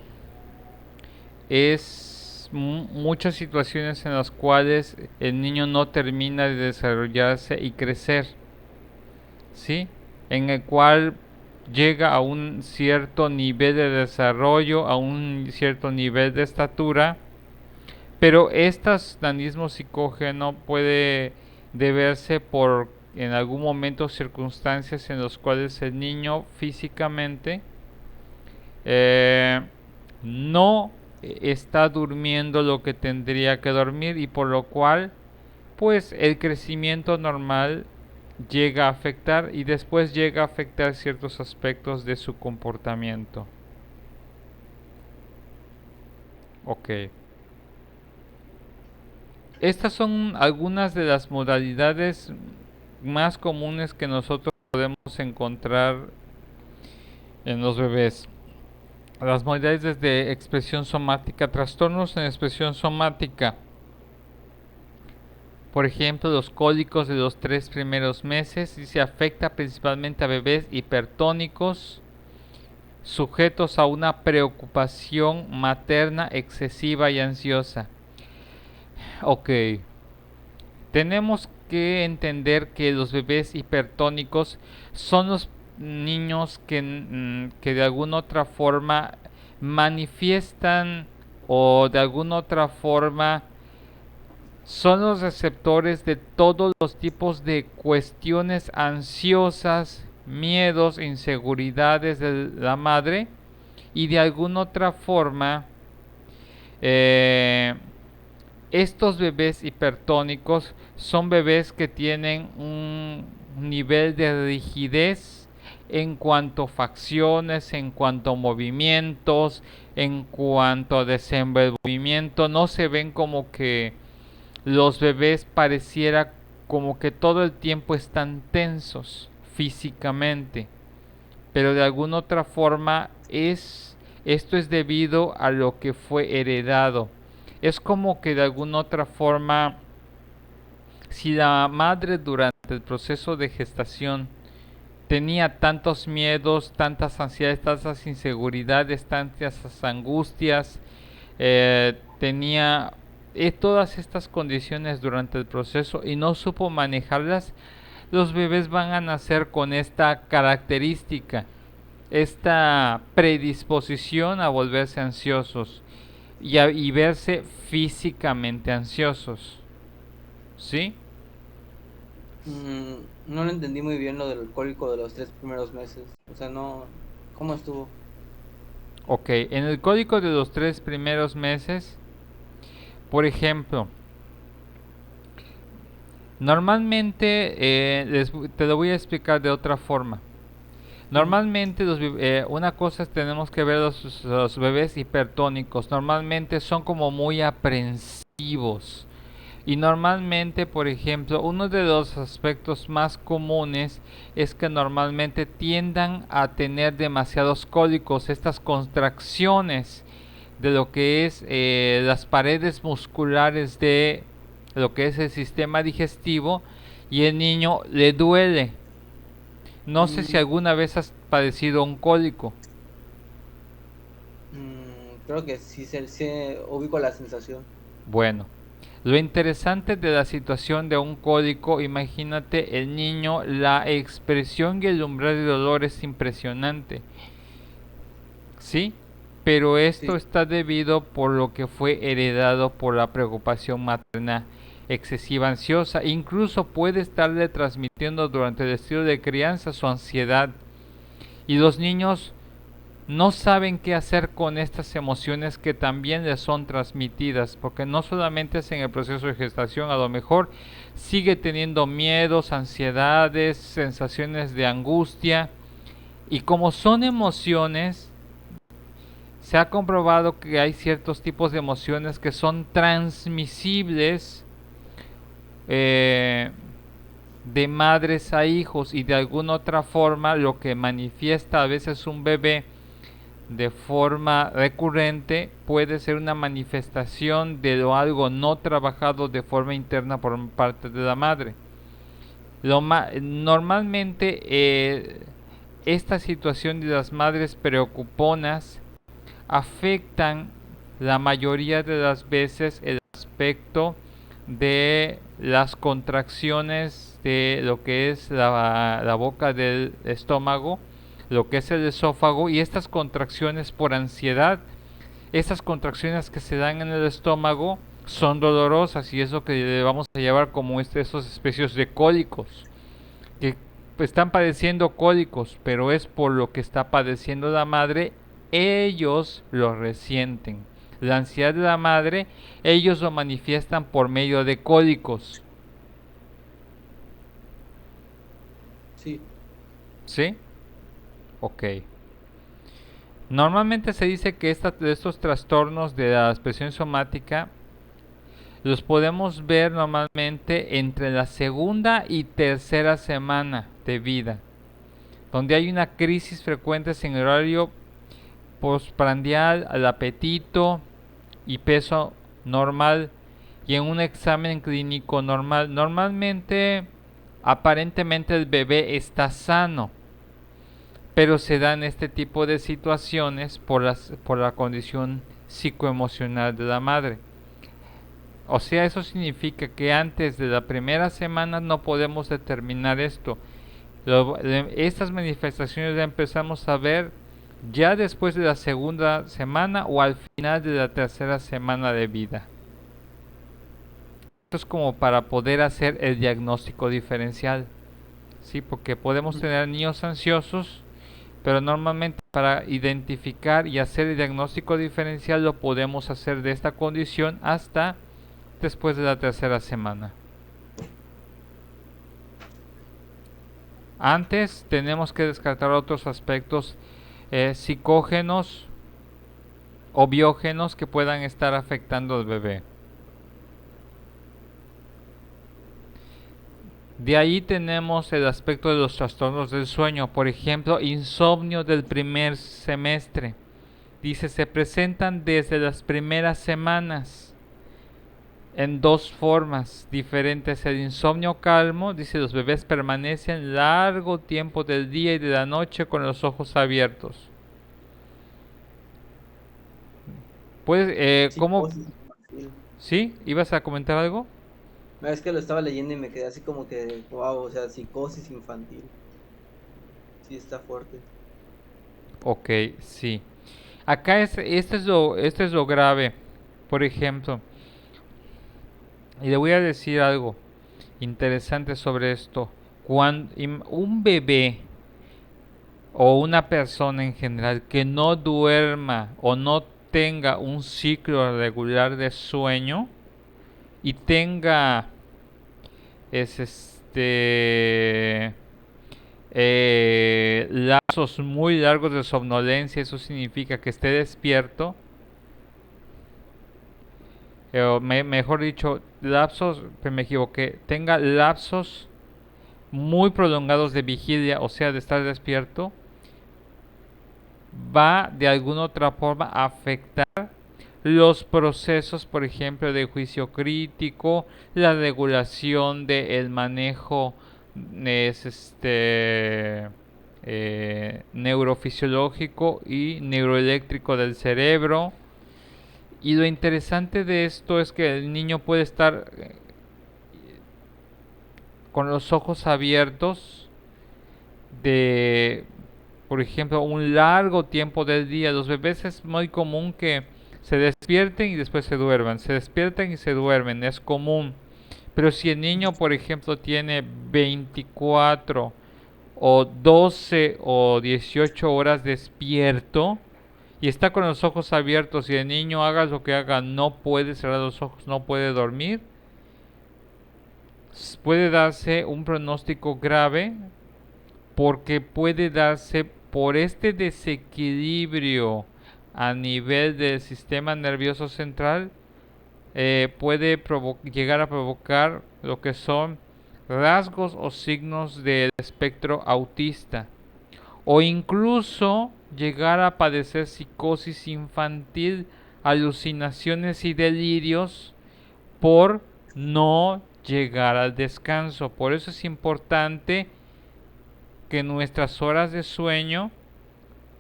es muchas situaciones en las cuales el niño no termina de desarrollarse y crecer, ¿sí? En el cual llega a un cierto nivel de desarrollo, a un cierto nivel de estatura, pero este nanismo psicógeno puede deberse por en algún momento circunstancias en las cuales el niño físicamente eh, no está durmiendo lo que tendría que dormir y por lo cual pues el crecimiento normal llega a afectar y después llega a afectar ciertos aspectos de su comportamiento. Ok. Estas son algunas de las modalidades más comunes que nosotros podemos encontrar en los bebés. Las modalidades de expresión somática, trastornos en expresión somática. Por ejemplo, los cólicos de los 3 primeros meses y se afecta principalmente a bebés hipertónicos sujetos a una preocupación materna excesiva y ansiosa. Ok, tenemos que entender que los bebés hipertónicos son los niños que de alguna otra forma manifiestan o de alguna otra forma son los receptores de todos los tipos de cuestiones ansiosas, miedos, inseguridades de la madre y de alguna otra forma eh, estos bebés hipertónicos son bebés que tienen un nivel de rigidez en cuanto a facciones, en cuanto a movimientos, en cuanto a desenvolvimiento. No se ven como que los bebés pareciera como que todo el tiempo están tensos físicamente, pero de alguna otra forma esto es debido a lo que fue heredado. Es como que de alguna otra forma, si la madre durante el proceso de gestación tenía tantos miedos, tantas ansiedades, tantas inseguridades, tantas angustias, tenía todas estas condiciones durante el proceso y no supo manejarlas, los bebés van a nacer con esta característica, esta predisposición a volverse ansiosos y verse físicamente ansiosos. ¿Sí? No lo entendí muy bien lo del alcohólico de los 3 primeros meses. O sea, no. ¿Cómo estuvo? Ok, en el código de los 3 primeros meses, por ejemplo, normalmente te lo voy a explicar de otra forma. Ujú. Normalmente una cosa es tenemos que ver los bebés hipertónicos. Normalmente son como muy aprensivos Y normalmente, por ejemplo, uno de los aspectos más comunes es que normalmente tiendan a tener demasiados cólicos, estas contracciones de lo que es las paredes musculares de lo que es el sistema digestivo, y el niño le duele. No sé si Mm, alguna vez has padecido un cólico. creo que sí, se ubico la sensación. Bueno, lo interesante de la situación de un cólico, imagínate el niño, la expresión y el umbral de dolor es impresionante, ¿sí? Pero esto Sí. está debido por lo que fue heredado por la preocupación materna excesiva ansiosa. Incluso puede estarle transmitiendo durante el estilo de crianza su ansiedad. Y los niños no saben qué hacer con estas emociones que también les son transmitidas, porque no solamente es en el proceso de gestación, a lo mejor sigue teniendo miedos, ansiedades, sensaciones de angustia, y como son emociones, se ha comprobado que hay ciertos tipos de emociones que son transmisibles eh, de madres a hijos, y de alguna otra forma lo que manifiesta a veces un bebé de forma recurrente puede ser una manifestación de lo algo no trabajado de forma interna por parte de la madre. Normalmente esta situación de las madres preocuponas afectan la mayoría de las veces el aspecto de las contracciones de lo que es la boca del estómago, lo que es el esófago, y estas contracciones por ansiedad, estas contracciones que se dan en el estómago son dolorosas, y eso que le vamos a llevar como esos especies de cólicos, que están padeciendo cólicos, pero es por lo que está padeciendo la madre, ellos lo resienten. La ansiedad de la madre, ellos lo manifiestan por medio de cólicos. Sí. ¿Sí? Ok. Normalmente se dice que estos trastornos de la expresión somática los podemos ver normalmente entre la segunda y tercera semana de vida, donde hay una crisis frecuente en el horario postprandial, al apetito y peso normal, y en un examen clínico normal. Normalmente, aparentemente el bebé está sano, pero se dan este tipo de situaciones por la condición psicoemocional de la madre. O sea, eso significa que antes de la primera semana no podemos determinar esto. Estas manifestaciones las empezamos a ver ya después de la segunda semana o al final de la tercera semana de vida. Esto es como para poder hacer el diagnóstico diferencial, ¿sí? Porque podemos tener niños ansiosos, pero normalmente para identificar y hacer el diagnóstico diferencial lo podemos hacer de esta condición hasta después de la tercera semana. Antes tenemos que descartar otros aspectos psicógenos o biógenos que puedan estar afectando al bebé. De ahí tenemos el aspecto de los trastornos del sueño, por ejemplo, insomnio del primer semestre. Dice, se presentan desde las primeras semanas en dos formas diferentes. El insomnio calmo, dice, los bebés permanecen largo tiempo del día y de la noche con los ojos abiertos. Pues, ¿cómo? Psicosis infantil. ¿Sí? ¿Ibas a comentar algo? Es que lo estaba leyendo y me quedé así como que, wow, o sea, psicosis infantil. Sí, está fuerte. Ok, sí. Acá esto es lo grave. Por ejemplo, y le voy a decir algo interesante sobre esto. Cuando un bebé o una persona en general que no duerma o no tenga un ciclo regular de sueño y tenga es lapsos muy largos de somnolencia, eso significa que esté despierto, mejor dicho, lapsos, me equivoqué, tenga lapsos muy prolongados de vigilia, o sea, de estar despierto, va de alguna otra forma a afectar los procesos, por ejemplo, de juicio crítico, la regulación del manejo es neurofisiológico y neuroeléctrico del cerebro. Y lo interesante de esto es que el niño puede estar con los ojos abiertos de, por ejemplo, un largo tiempo del día. Los bebés es muy común que se despierten y después se duerman, se despiertan y se duermen, es común. Pero si el niño, por ejemplo, tiene 24 o 12 o 18 horas despierto y está con los ojos abiertos y el niño haga lo que haga, no puede cerrar los ojos, no puede dormir, puede darse un pronóstico grave porque puede darse por este desequilibrio a nivel del sistema nervioso central, puede llegar a provocar lo que son rasgos o signos del espectro autista o incluso llegar a padecer psicosis infantil, alucinaciones y delirios por no llegar al descanso. Por eso es importante que nuestras horas de sueño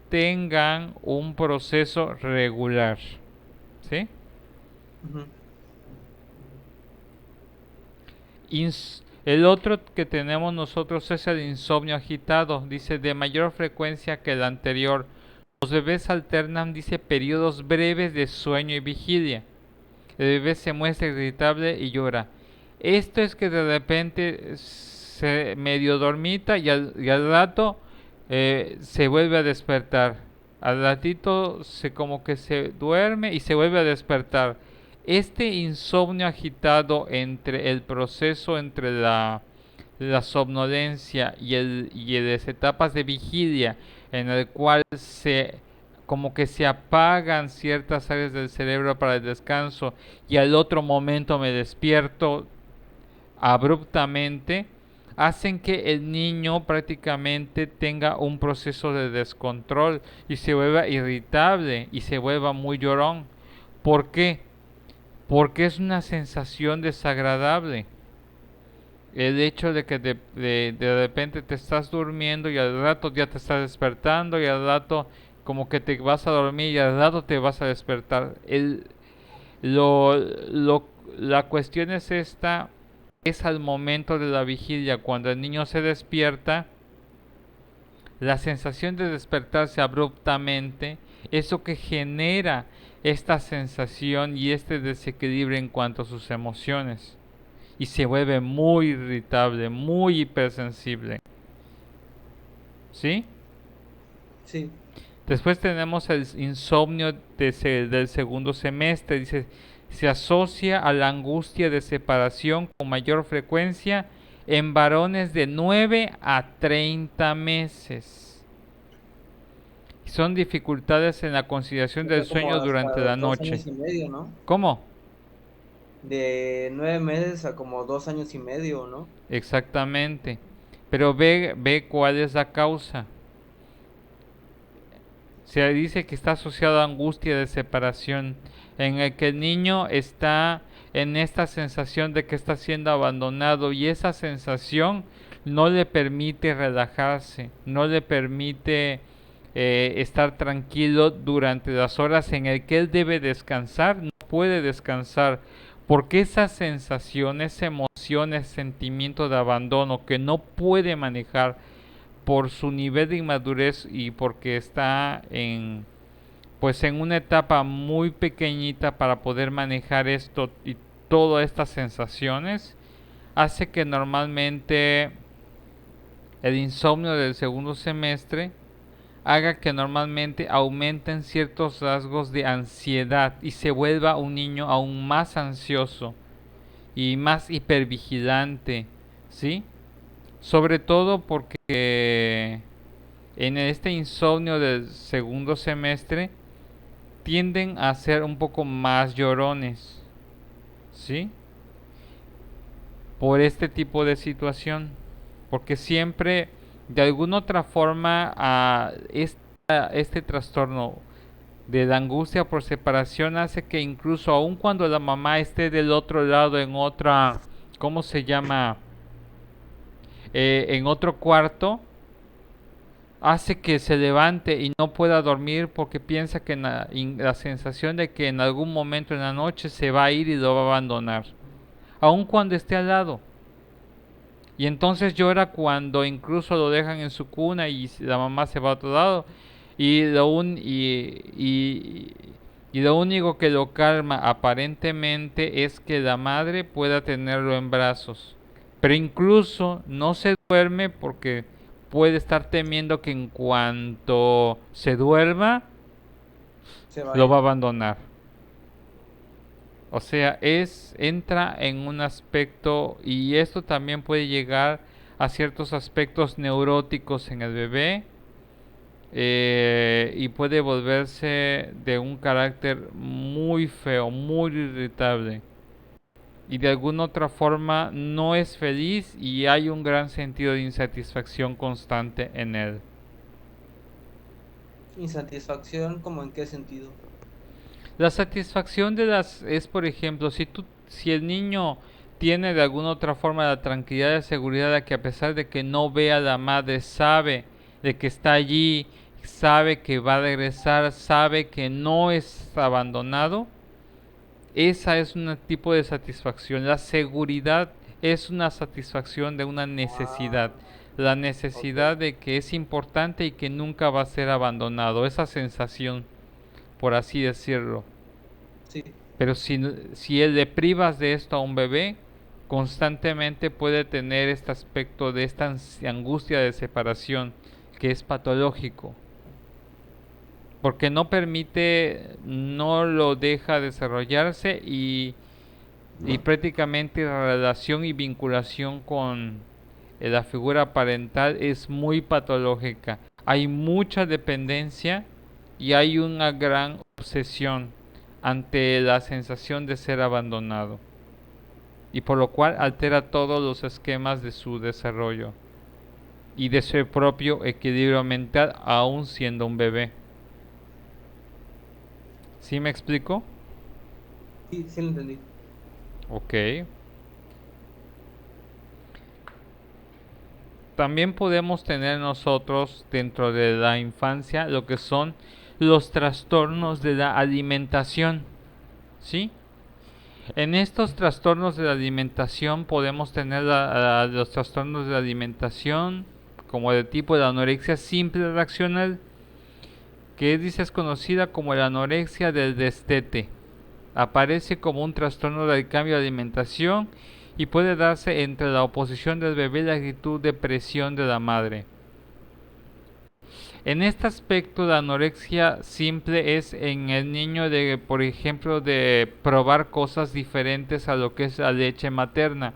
tengan un proceso regular. ¿Sí? Ujú. El otro que tenemos nosotros es el insomnio agitado. Dice de mayor frecuencia que el anterior. Los bebés alternan, dice, periodos breves de sueño y vigilia. El bebé se muestra irritable y llora. Esto es que de repente se medio dormita y al rato se vuelve a despertar. Al ratito se como que se duerme y se vuelve a despertar. Este insomnio agitado entre el proceso entre la somnolencia y las etapas de vigilia en el cual se como que se apagan ciertas áreas del cerebro para el descanso y al otro momento me despierto abruptamente, hacen que el niño prácticamente tenga un proceso de descontrol y se vuelva irritable y se vuelva muy llorón. ¿Por qué? Porque es una sensación desagradable. El hecho de que de repente te estás durmiendo y al rato ya te estás despertando y al rato como que te vas a dormir y al rato te vas a despertar. Lo, lo, la cuestión es esta, es al momento de la vigilia, cuando el niño se despierta, la sensación de despertarse abruptamente, eso que genera esta sensación y este desequilibrio en cuanto a sus emociones. Y se vuelve muy irritable, muy hipersensible. ¿Sí? Sí. Después tenemos el insomnio del segundo semestre. Dice, se asocia a la angustia de separación con mayor frecuencia en varones de 9 a 30 meses. Son dificultades en la conciliación O sea, del como sueño hasta durante la 2 años noche. y medio, ¿no? ¿Cómo? De 9 meses a como 2 años y medio, ¿no? Exactamente. Pero ve cuál es la causa. Se dice que está asociado a angustia de separación, en el que el niño está en esta sensación de que está siendo abandonado y esa sensación no le permite relajarse, no le permite estar tranquilo durante las horas en el que él debe descansar, no puede descansar, porque esa sensación, esa emoción, ese sentimiento de abandono que no puede manejar, por su nivel de inmadurez y porque está en pues en una etapa muy pequeñita para poder manejar esto y todas estas sensaciones, hace que normalmente el insomnio del segundo semestre haga que normalmente aumenten ciertos rasgos de ansiedad y se vuelva un niño aún más ansioso y más hipervigilante, ¿sí? Sobre todo porque en este insomnio del segundo semestre tienden a ser un poco más llorones, ¿sí? por este tipo de situación, porque siempre de alguna otra forma este trastorno de la angustia por separación hace que incluso aun cuando la mamá esté del otro lado en otra, ¿cómo se llama? En otro cuarto, hace que se levante y no pueda dormir porque piensa que la sensación de que en algún momento en la noche se va a ir y lo va a abandonar, aun cuando esté al lado. Y entonces llora cuando incluso lo dejan en su cuna y la mamá se va a otro lado. Y y lo único que lo calma aparentemente es que la madre pueda tenerlo en brazos. Pero incluso no se duerme porque puede estar temiendo que en cuanto se duerma Se va a lo ir. va a abandonar. O sea, entra en un aspecto, y esto también puede llegar a ciertos aspectos neuróticos en el bebé, y puede volverse de un carácter muy feo, muy irritable. Y de alguna otra forma no es feliz y hay un gran sentido de insatisfacción constante en él. ¿Insatisfacción? ¿Cómo en qué sentido? La satisfacción de las es, por ejemplo, si el niño tiene de alguna otra forma la tranquilidad y seguridad de que a pesar de que no vea a la madre, sabe de que está allí, sabe que va a regresar, sabe que no es abandonado, esa es un tipo de satisfacción. La seguridad es una satisfacción de una necesidad. La Ok, necesidad de que es importante y que nunca va a ser abandonado. Esa sensación, por así decirlo. sí. Pero si le privas de esto a un bebé, constantemente puede tener este aspecto de esta angustia de separación que es patológico. Porque no permite, no lo deja desarrollarse y prácticamente la relación y vinculación con la figura parental es muy patológica. Hay mucha dependencia y hay una gran obsesión ante la sensación de ser abandonado, y por lo cual altera todos los esquemas de su desarrollo y de su propio equilibrio mental aún siendo un bebé. ¿Sí me explico? Sí, sí lo entendí. Ok. También podemos tener nosotros dentro de la infancia lo que son los trastornos de la alimentación, ¿sí? En estos trastornos de la alimentación podemos tener los trastornos de la alimentación como de tipo de anorexia simple reaccional, que es conocida como la anorexia del destete. Aparece como un trastorno del cambio de alimentación y puede darse entre la oposición del bebé y la actitud de presión de la madre. En este aspecto, la anorexia simple es en el niño de, por ejemplo, de probar cosas diferentes a lo que es la leche materna.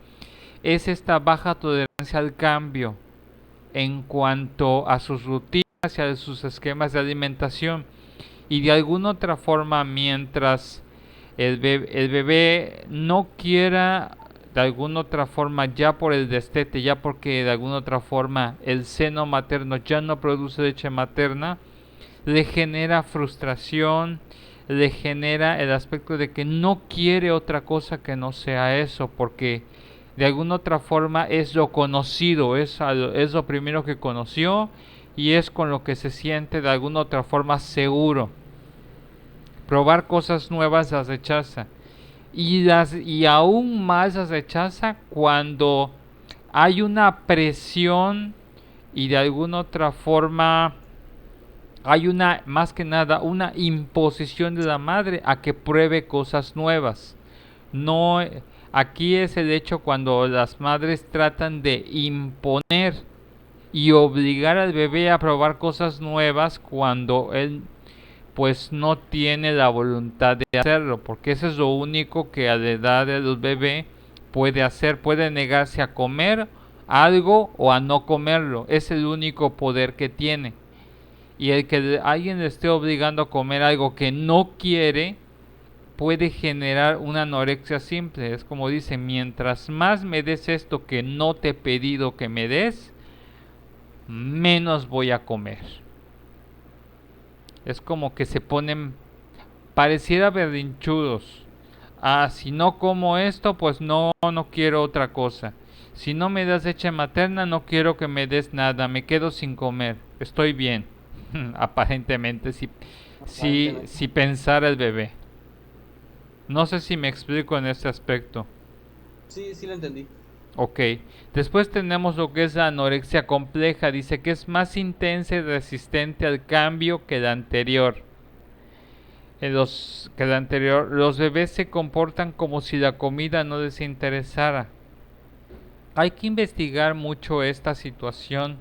Es esta baja tolerancia al cambio en cuanto a sus rutinas y a sus esquemas de alimentación. Y de alguna otra forma, mientras el bebé no quiera de alguna otra forma, ya por el destete, ya porque de alguna otra forma el seno materno ya no produce leche materna, le genera frustración, le genera el aspecto de que no quiere otra cosa que no sea eso, porque de alguna otra forma es lo conocido, es lo primero que conoció y es con lo que se siente de alguna otra forma seguro. Probar cosas nuevas las rechaza y aún más las rechaza cuando hay una presión y de alguna otra forma hay una, más que nada, una imposición de la madre a que pruebe cosas nuevas. No, aquí es el hecho cuando las madres tratan de imponer y obligar al bebé a probar cosas nuevas cuando él pues no tiene la voluntad de hacerlo, porque eso es lo único que a la edad del bebé puede hacer, puede negarse a comer algo o a no comerlo, es el único poder que tiene. Y el que alguien le esté obligando a comer algo que no quiere, puede generar una anorexia simple. Es como dice, mientras más me des esto que no te he pedido que me des, menos voy a comer. Es como que se ponen, pareciera berrinchudos. Ah, si no como esto, pues no quiero otra cosa. Si no me das leche materna, no quiero que me des nada, me quedo sin comer. Estoy bien. Aparentemente, aparentemente. si pensara el bebé. No sé si me explico en este aspecto. Sí, sí lo entendí. Ok. Después tenemos lo que es la anorexia compleja. Dice que es más intensa y resistente al cambio que la anterior. Los bebés se comportan como si la comida no les interesara. Hay que investigar mucho esta situación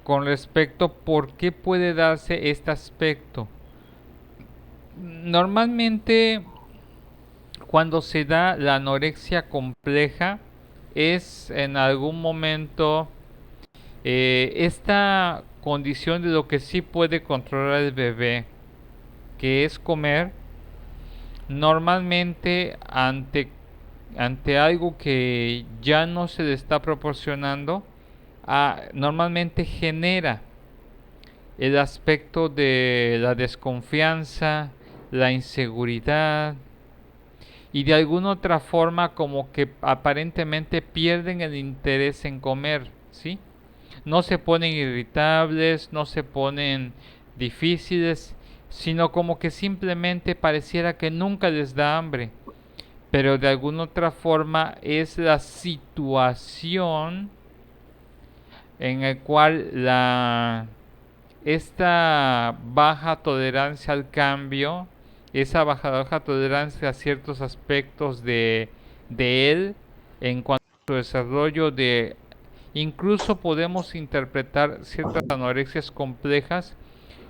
con respecto a por qué puede darse este aspecto. Normalmente cuando se da la anorexia compleja es en algún momento esta condición de lo que sí puede controlar el bebé, que es comer, normalmente ante algo que ya no se le está proporcionando, normalmente genera el aspecto de la desconfianza, la inseguridad y de alguna otra forma como que aparentemente pierden el interés en comer, ¿sí? No se ponen irritables, no se ponen difíciles, sino como que simplemente pareciera que nunca les da hambre, pero de alguna otra forma es la situación en la cual esta baja tolerancia al cambio, esa baja tolerancia a ciertos aspectos de él en cuanto a su desarrollo de incluso podemos interpretar ciertas anorexias complejas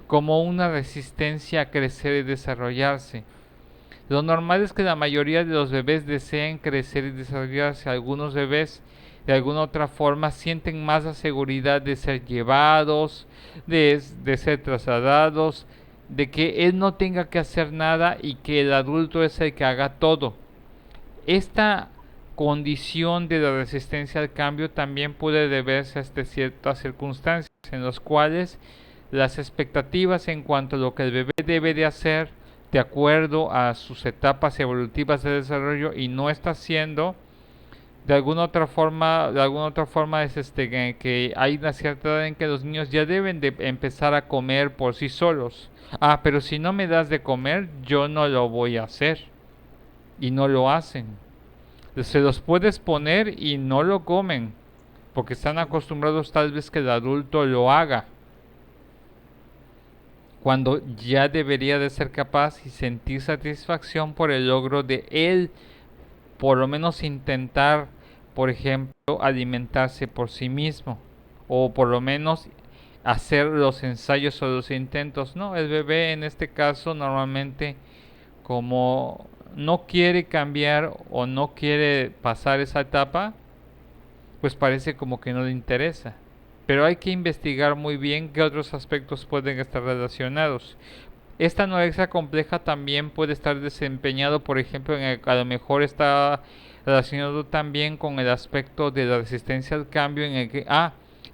como una resistencia a crecer y desarrollarse. Lo normal es que la mayoría de los bebés deseen crecer y desarrollarse. Algunos bebés de alguna otra forma sienten más la seguridad de ser llevados, de ser trasladados, de que él no tenga que hacer nada y que el adulto es el que haga todo. Esta condición de la resistencia al cambio también puede deberse a ciertas circunstancias en las cuales las expectativas en cuanto a lo que el bebé debe de hacer de acuerdo a sus etapas evolutivas de desarrollo y no está haciendo de alguna otra forma es que hay una cierta edad en que los niños ya deben de empezar a comer por sí solos. Ah, pero si no me das de comer, yo no lo voy a hacer y no lo hacen. Se los puedes poner y no lo comen porque están acostumbrados tal vez que el adulto lo haga cuando ya debería de ser capaz y sentir satisfacción por el logro de él, por lo menos intentar, por ejemplo, alimentarse por sí mismo, o por lo menos hacer los ensayos o los intentos. No, el bebé en este caso normalmente como no quiere cambiar o no quiere pasar esa etapa, pues parece como que no le interesa. Pero hay que investigar muy bien qué otros aspectos pueden estar relacionados. Esta anorexia compleja también puede estar desempeñado, por ejemplo, a lo mejor está relacionado también con el aspecto de la resistencia al cambio en el que,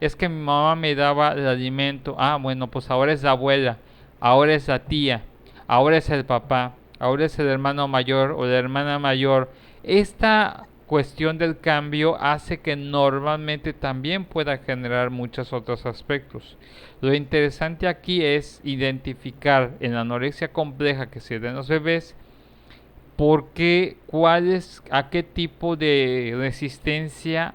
es que mi mamá me daba el alimento, bueno, pues ahora es la abuela, ahora es la tía, ahora es el papá, ahora es el hermano mayor o la hermana mayor. Esta cuestión del cambio hace que normalmente también pueda generar muchos otros aspectos. Lo interesante aquí es identificar en la anorexia compleja que se da en los bebés a qué tipo de resistencia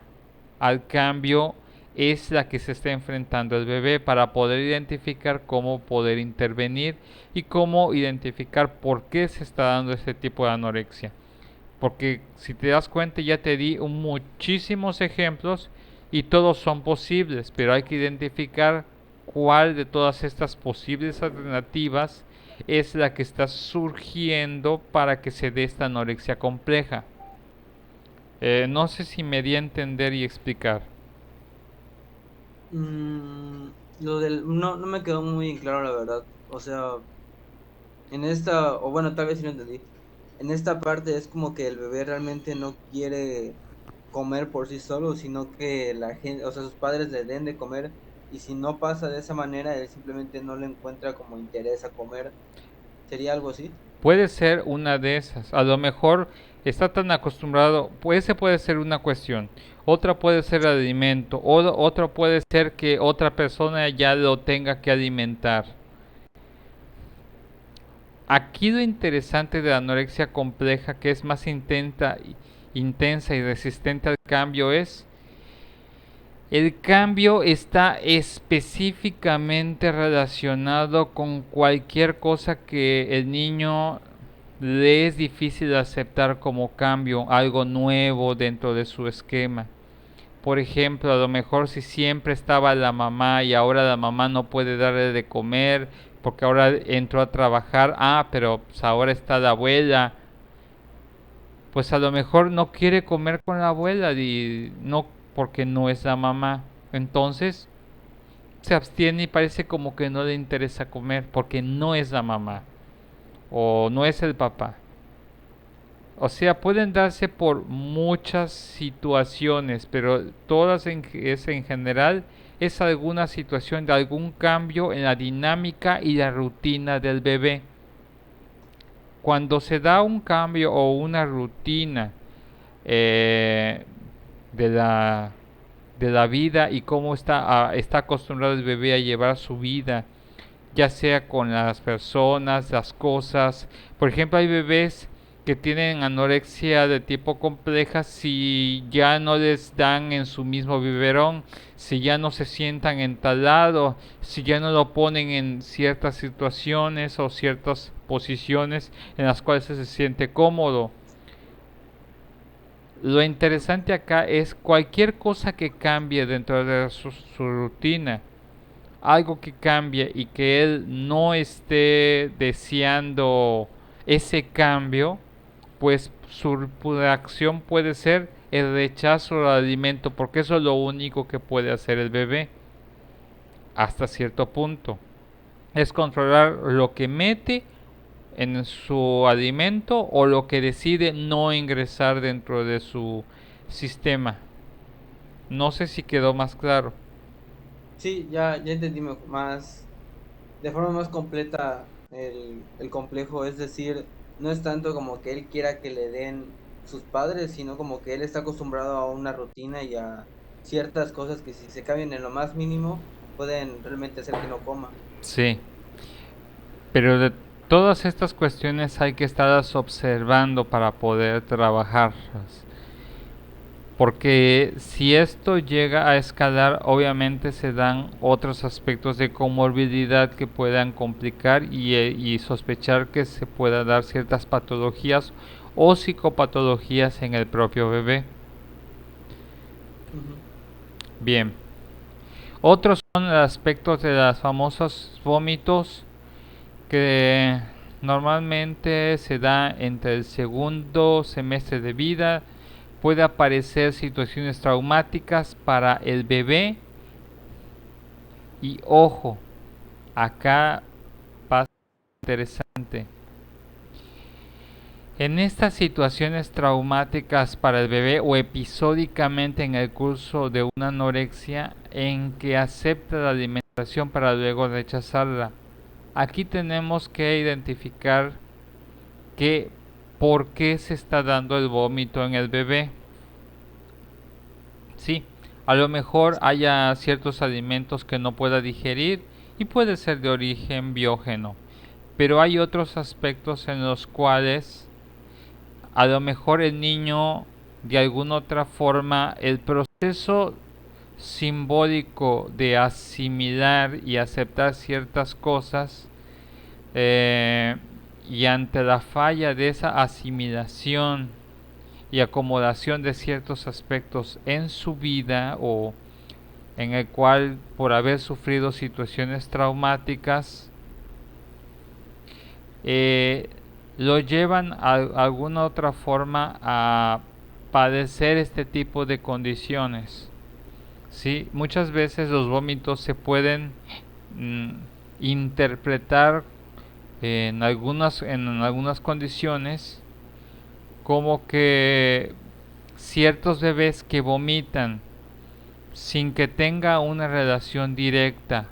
al cambio es la que se está enfrentando el bebé para poder identificar cómo poder intervenir y cómo identificar por qué se está dando este tipo de anorexia. Porque si te das cuenta ya te di muchísimos ejemplos y todos son posibles, pero hay que identificar cuál de todas estas posibles alternativas es la que está surgiendo para que se dé esta anorexia compleja. No sé si me di a entender y explicar. Mm, lo del... No, no me quedó muy claro, la verdad. O sea, En esta, o bueno, tal vez sí lo entendí. En esta parte es como que el bebé realmente no quiere comer por sí solo, sino que la gente, o sea, sus padres le den de comer y si no pasa de esa manera, él simplemente no le encuentra como interés a comer. ¿Sería algo así? Puede ser una de esas. A lo mejor está tan acostumbrado, pues ese puede ser una cuestión. Otra puede ser el alimento. Otra puede ser que otra persona ya lo tenga que alimentar. Aquí lo interesante de la anorexia compleja, que es más intensa y resistente al cambio, es el cambio está específicamente relacionado con cualquier cosa que el niño le es difícil aceptar como cambio, algo nuevo dentro de su esquema. Por ejemplo, a lo mejor si siempre estaba la mamá y ahora la mamá no puede darle de comer porque ahora entró a trabajar, pero pues ahora está la abuela, pues a lo mejor no quiere comer con la abuela y no porque no es la mamá. Entonces se abstiene y parece como que no le interesa comer porque no es la mamá o no es el papá. O sea, pueden darse por muchas situaciones, pero todas es en general es alguna situación de algún cambio en la dinámica y la rutina del bebé. Cuando se da un cambio o una rutina eh, de la de la vida y cómo está acostumbrado el bebé a llevar su vida, ya sea con las personas, las cosas. Por ejemplo, hay bebés que tienen anorexia de tipo compleja si ya no les dan en su mismo biberón, si ya no se sientan en tal lado, si ya no lo ponen en ciertas situaciones o ciertas posiciones en las cuales se siente cómodo. Lo interesante acá es cualquier cosa que cambie dentro de su rutina, algo que cambie y que él no esté deseando ese cambio, pues su reacción puede ser el rechazo al alimento, porque eso es lo único que puede hacer el bebé hasta cierto punto. Es controlar lo que mete en su alimento o lo que decide no ingresar dentro de su sistema. No sé si quedó más claro. Sí, ya entendí más, de forma más completa el complejo, es decir, no es tanto como que él quiera que le den sus padres, sino como que él está acostumbrado a una rutina y a ciertas cosas que si se cambian en lo más mínimo pueden realmente hacer que no coma. Sí, pero de todas estas cuestiones hay que estarlas observando para poder trabajarlas. Porque si esto llega a escalar, obviamente se dan otros aspectos de comorbilidad que puedan complicar y sospechar que se pueda dar ciertas patologías o psicopatologías en el propio bebé. Ujú. Bien, otros son los aspectos de los famosos vómitos que normalmente se da entre el segundo semestre de vida. Puede aparecer situaciones traumáticas para el bebé y ojo, acá pasa interesante. En estas situaciones traumáticas para el bebé o episódicamente en el curso de una anorexia en que acepta la alimentación para luego rechazarla, aquí tenemos que identificar que por qué se está dando el vómito en el bebé. Sí, a lo mejor haya ciertos alimentos que no pueda digerir y puede ser de origen biógeno, pero hay otros aspectos en los cuales a lo mejor el niño de alguna otra forma el proceso simbólico de asimilar y aceptar ciertas cosas eh, y ante la falla de esa asimilación y acomodación de ciertos aspectos en su vida o en el cual por haber sufrido situaciones traumáticas eh, lo llevan a alguna otra forma a padecer este tipo de condiciones. ¿Sí? Muchas veces los vómitos se pueden mm, interpretar en algunas condiciones, como que ciertos bebés que vomitan sin que tenga una relación directa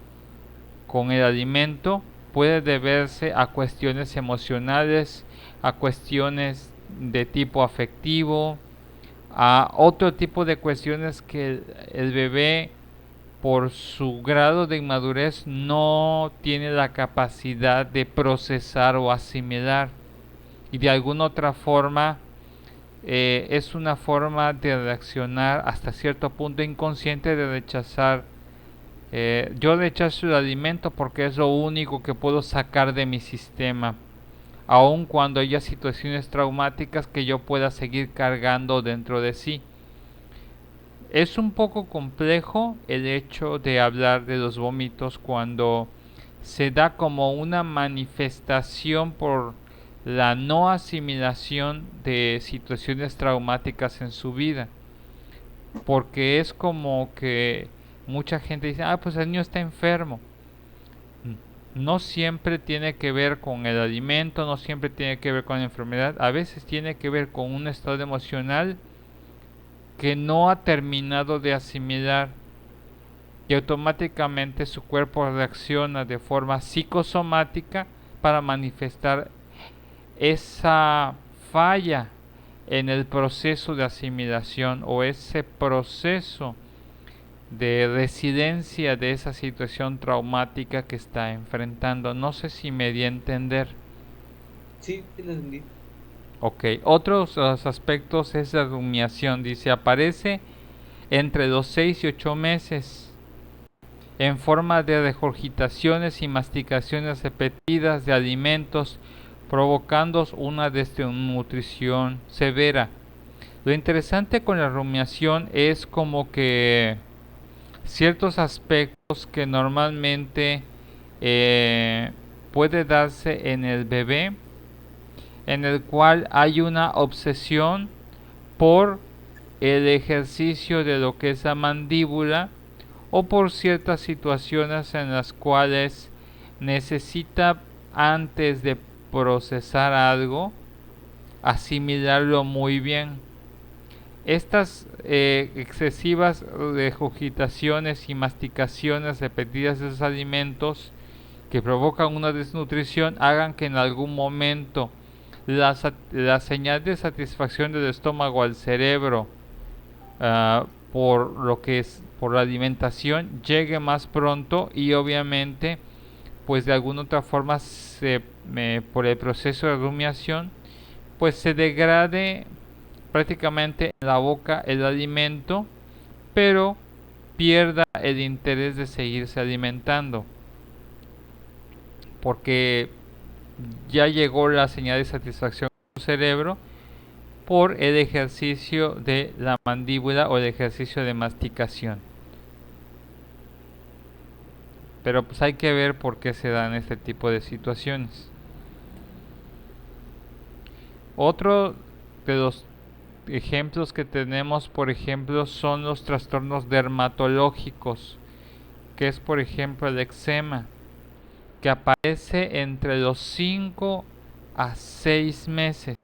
con el alimento puede deberse a cuestiones emocionales, a cuestiones de tipo afectivo, a otro tipo de cuestiones que el bebé, por su grado de inmadurez, no tiene la capacidad de procesar o asimilar, y de alguna otra forma es una forma de reaccionar hasta cierto punto inconsciente de rechazar. Yo rechazo el alimento porque es lo único que puedo sacar de mi sistema, aun cuando haya situaciones traumáticas que yo pueda seguir cargando dentro de sí. Es un poco complejo el hecho de hablar de los vómitos cuando se da como una manifestación por la no asimilación de situaciones traumáticas en su vida, porque es como que mucha gente dice, pues el niño está enfermo. No siempre tiene que ver con el alimento, no siempre tiene que ver con la enfermedad, a veces tiene que ver con un estado emocional que no ha terminado de asimilar, y automáticamente su cuerpo reacciona de forma psicosomática para manifestar esa falla en el proceso de asimilación, o ese proceso de residencia de esa situación traumática que está enfrentando. No sé si me di a entender. Sí, sí lo entendí. Ok, otros aspectos es la rumiación. Dice, aparece entre los 6 y 8 meses en forma de regurgitaciones y masticaciones repetidas de alimentos, provocando una desnutrición severa. Lo interesante con la rumiación es como que ciertos aspectos que normalmente eh, puede darse en el bebé, en el cual hay una obsesión por el ejercicio de lo que es la mandíbula, o por ciertas situaciones en las cuales necesita, antes de procesar algo, asimilarlo muy bien. Estas excesivas regurgitaciones y masticaciones repetidas de esos alimentos que provocan una desnutrición hagan que en algún momento la señal de satisfacción del estómago al cerebro, por lo que es por la alimentación, llegue más pronto, y obviamente pues de alguna otra forma por el proceso de rumiación pues se degrade prácticamente en la boca el alimento, pero pierda el interés de seguirse alimentando, porque ya llegó la señal de satisfacción en su cerebro por el ejercicio de la mandíbula o el ejercicio de masticación. Pero pues hay que ver por qué se dan este tipo de situaciones. Otro de los ejemplos que tenemos, por ejemplo, son los trastornos dermatológicos, que es por ejemplo el eczema, que aparece entre los 5 a 6 meses.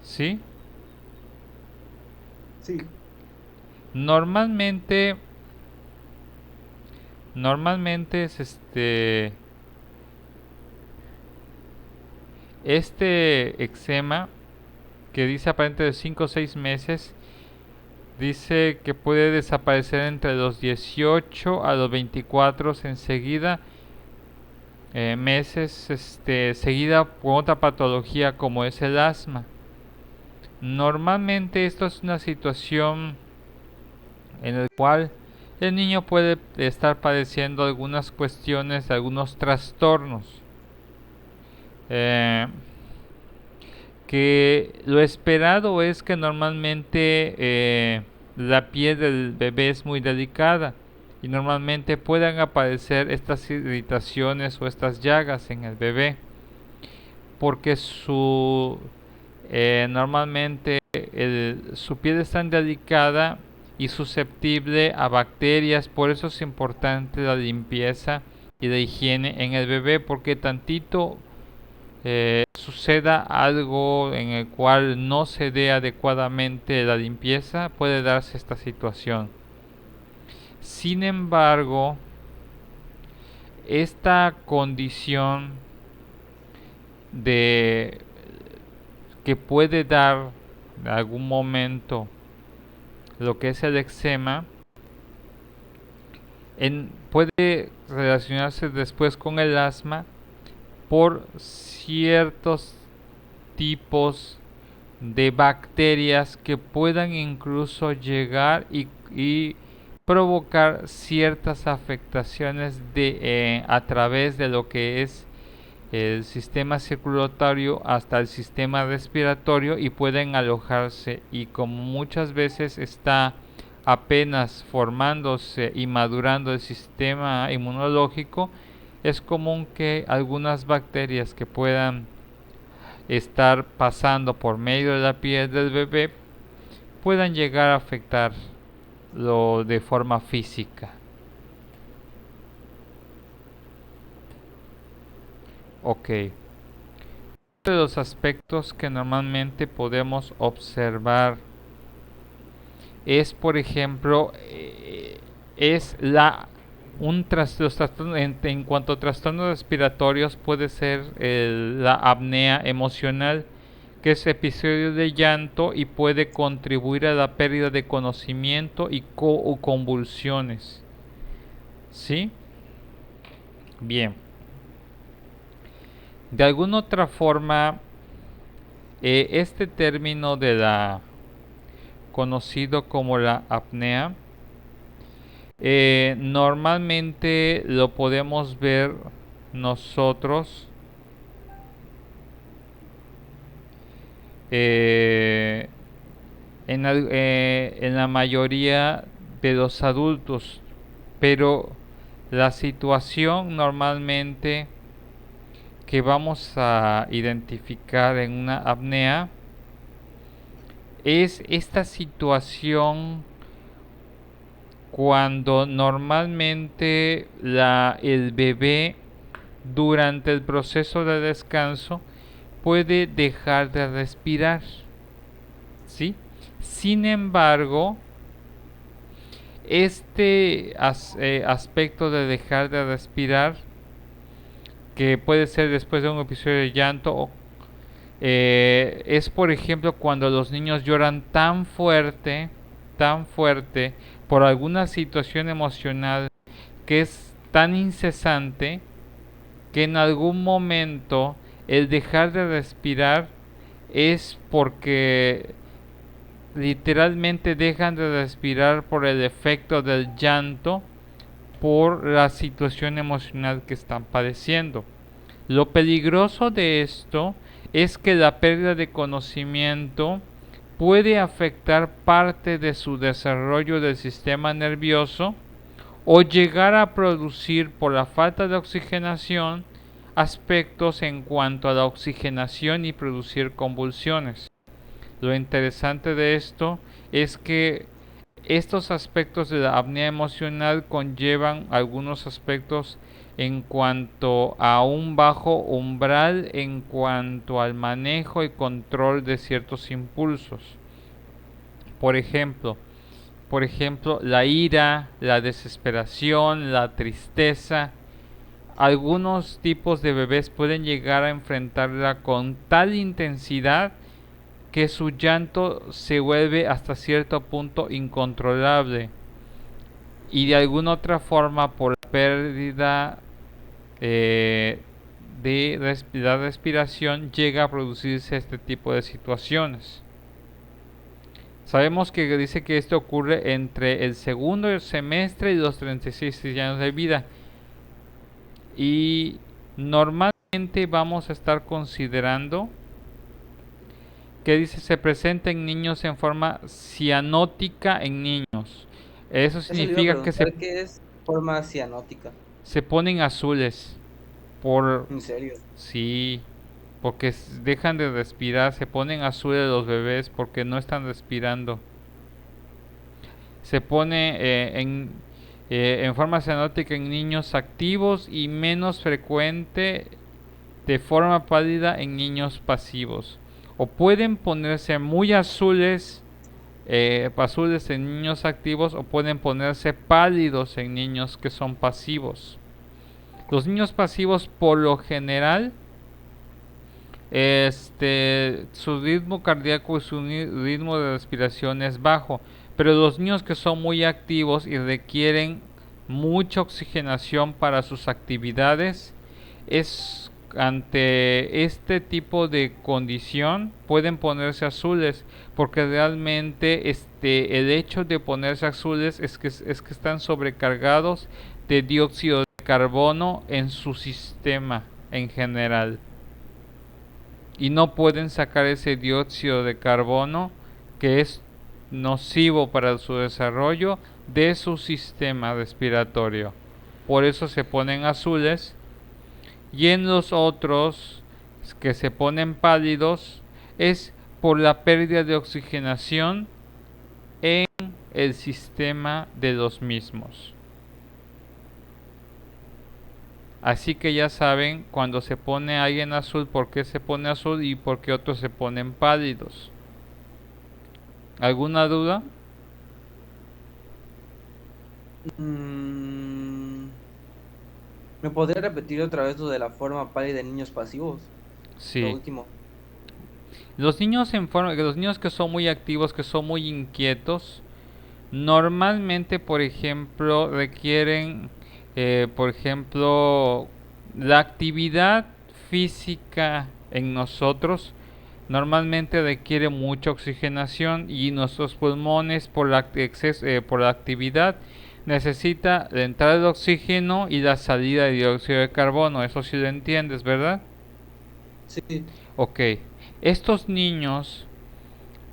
¿Sí? Sí. Normalmente es este eczema, que dice aparente de 5 o 6 meses, dice que puede desaparecer entre los 18 a los 24 enseguida, meses, seguida por otra patología como es el asma. Normalmente esto es una situación en la cual el niño puede estar padeciendo algunas cuestiones, algunos trastornos, que lo esperado es que normalmente la piel del bebé es muy delicada, y normalmente puedan aparecer estas irritaciones o estas llagas en el bebé, porque normalmente su piel es tan delicada y susceptible a bacterias. Por eso es importante la limpieza y de higiene en el bebé, porque tantito suceda algo en el cual no se dé adecuadamente la limpieza, puede darse esta situación. Sin embargo, esta condición de que puede dar en algún momento lo que es el eczema puede relacionarse después con el asma por ciertos tipos de bacterias que puedan incluso llegar y provocar ciertas afectaciones a través de lo que es el sistema circulatorio hasta el sistema respiratorio, y pueden alojarse, y como muchas veces está apenas formándose y madurando el sistema inmunológico, es común que algunas bacterias que puedan estar pasando por medio de la piel del bebé puedan llegar a afectarlo de forma física. Ok. Uno de los aspectos que normalmente podemos observar es, por ejemplo, es en cuanto a trastornos respiratorios, puede ser la apnea emocional, que es episodio de llanto y puede contribuir a la pérdida de conocimiento y convulsiones. ¿Sí? Bien. De alguna otra forma, este término de la conocido como la apnea, normalmente lo podemos ver nosotros en la mayoría de los adultos, pero la situación normalmente que vamos a identificar en una apnea es esta situación cuando normalmente el bebé durante el proceso de descanso puede dejar de respirar, ¿sí? Sin embargo, este aspecto de dejar de respirar, que puede ser después de un episodio de llanto, es por ejemplo cuando los niños lloran tan fuerte por alguna situación emocional que es tan incesante que en algún momento el dejar de respirar es porque literalmente dejan de respirar por el efecto del llanto, por la situación emocional que están padeciendo. Lo peligroso de esto es que la pérdida de conocimiento puede afectar parte de su desarrollo del sistema nervioso o llegar a producir, por la falta de oxigenación, aspectos en cuanto a la oxigenación y producir convulsiones. Lo interesante de esto es que estos aspectos de la apnea emocional conllevan algunos aspectos en cuanto a un bajo umbral en cuanto al manejo y control de ciertos impulsos. Por ejemplo, la ira, la desesperación, la tristeza. Algunos tipos de bebés pueden llegar a enfrentarla con tal intensidad que su llanto se vuelve hasta cierto punto incontrolable, y de alguna otra forma, por la pérdida de la respiración, llega a producirse este tipo de situaciones. Sabemos que dice que esto ocurre entre el segundo semestre y los 36 años de vida, y normalmente vamos a estar considerando que dice se presenta en niños en forma cianótica en niños. Eso significa que ¿qué es forma cianótica? se ponen azules ¿En serio? Sí, porque dejan de respirar, se ponen azules los bebés porque no están respirando. Se pone en forma cianótica en niños activos y menos frecuente de forma pálida en niños pasivos. O pueden ponerse muy azules, azules en niños activos, o pueden ponerse pálidos en niños que son pasivos. Los niños pasivos por lo general, su ritmo cardíaco y su ritmo de respiración es bajo, pero los niños que son muy activos y requieren mucha oxigenación para sus actividades, es ante este tipo de condición pueden ponerse azules, porque realmente el hecho de ponerse azules es que están sobrecargados de dióxido de carbono en su sistema en general y no pueden sacar ese dióxido de carbono que es nocivo para su desarrollo de su sistema respiratorio. Por eso se ponen azules, y en los otros que se ponen pálidos es por la pérdida de oxigenación en el sistema de los mismos. Así que ya saben cuando se pone alguien azul, por qué se pone azul y por qué otros se ponen pálidos. ¿Alguna duda? ¿Me podría repetir otra vez lo de la forma pálida de niños pasivos? Lo Sí. último. Los niños que son muy activos, que son muy inquietos, normalmente, por ejemplo, requieren, por ejemplo, la actividad física en nosotros normalmente requiere mucha oxigenación, y nuestros pulmones por la actividad necesita la entrada de oxígeno y la salida de dióxido de carbono. Eso sí lo entiendes, ¿verdad? Sí. Ok. Estos niños,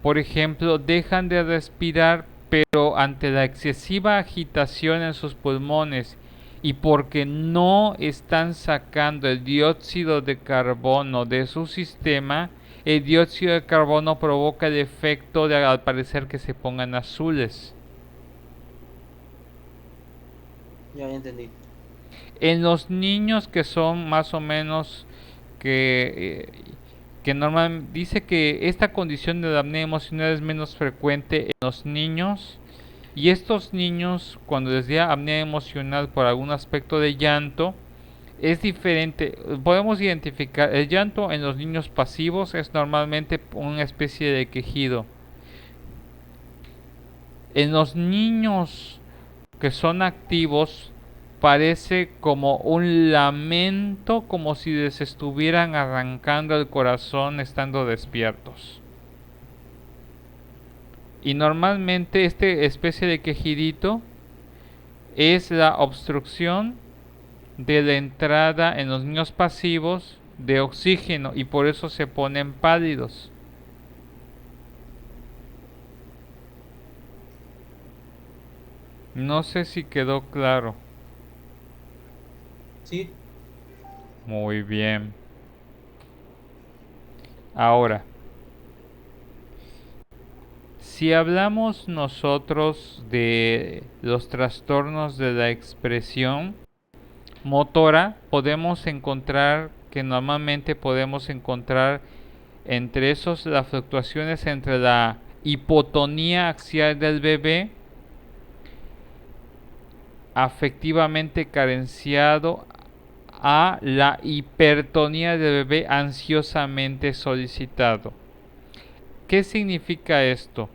por ejemplo, dejan de respirar, pero ante la excesiva agitación en sus pulmones y porque no están sacando el dióxido de carbono de su sistema, el dióxido de carbono provoca el efecto de al parecer que se pongan azules. Ya entendí. En los niños que son más o menos que normalmente dice que esta condición de la apnea emocional es menos frecuente en los niños, y estos niños cuando les da apnea emocional por algún aspecto de llanto es diferente. Podemos identificar el llanto en los niños pasivos es normalmente una especie de quejido. En los niños que son activos parece como un lamento, como si les estuvieran arrancando el corazón estando despiertos. Y normalmente esta especie de quejidito es la obstrucción de la entrada en los niños pasivos de oxígeno, y por eso se ponen pálidos. No sé si quedó claro. Sí. Muy bien. Ahora, si hablamos nosotros de los trastornos de la expresión motora, podemos encontrar que normalmente podemos encontrar entre esos las fluctuaciones entre la hipotonía axial del bebé, afectivamente carenciado, a la hipertonía del bebé ansiosamente solicitado. ¿Qué significa esto?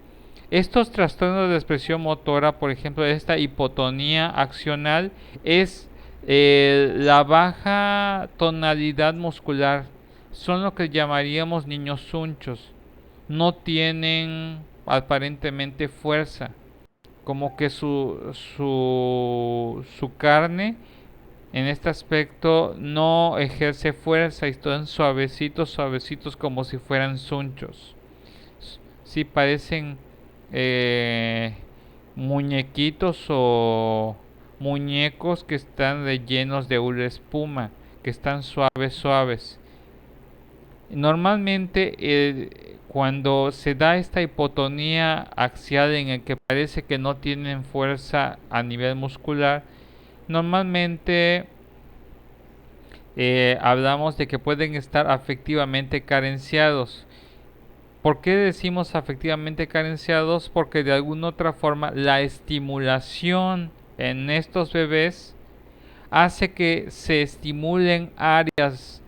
Estos trastornos de expresión motora, por ejemplo, esta hipotonía accional, es la baja tonalidad muscular. Son lo que llamaríamos niños sunchos. No tienen aparentemente fuerza. Como que su carne en este aspecto no ejerce fuerza y están suavecitos, suavecitos como si fueran sunchos. Sí, parecen muñequitos o muñecos que están rellenos de una espuma, que están suaves, suaves. Normalmente cuando se da esta hipotonía axial en el que parece que no tienen fuerza a nivel muscular, normalmente hablamos de que pueden estar afectivamente carenciados. ¿Por qué decimos afectivamente carenciados? Porque de alguna otra forma la estimulación en estos bebés hace que se estimulen áreas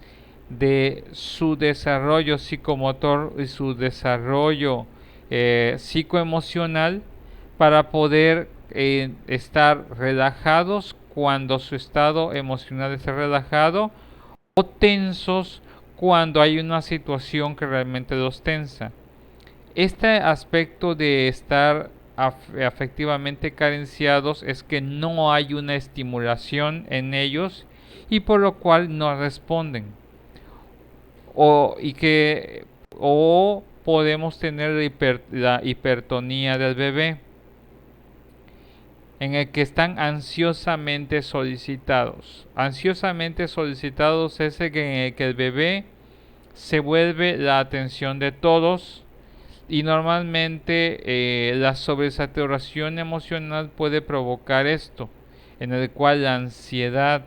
de su desarrollo psicomotor y su desarrollo psicoemocional para poder estar relajados cuando su estado emocional está relajado, o tensos cuando hay una situación que realmente los tensa. Este aspecto de estar afectivamente carenciados es que no hay una estimulación en ellos y por lo cual no responden. O podemos tener la hipertonía del bebé, en el que están ansiosamente solicitados. Ansiosamente solicitados es en el que el bebé se vuelve la atención de todos, y normalmente la sobresaturación emocional puede provocar esto, en el cual la ansiedad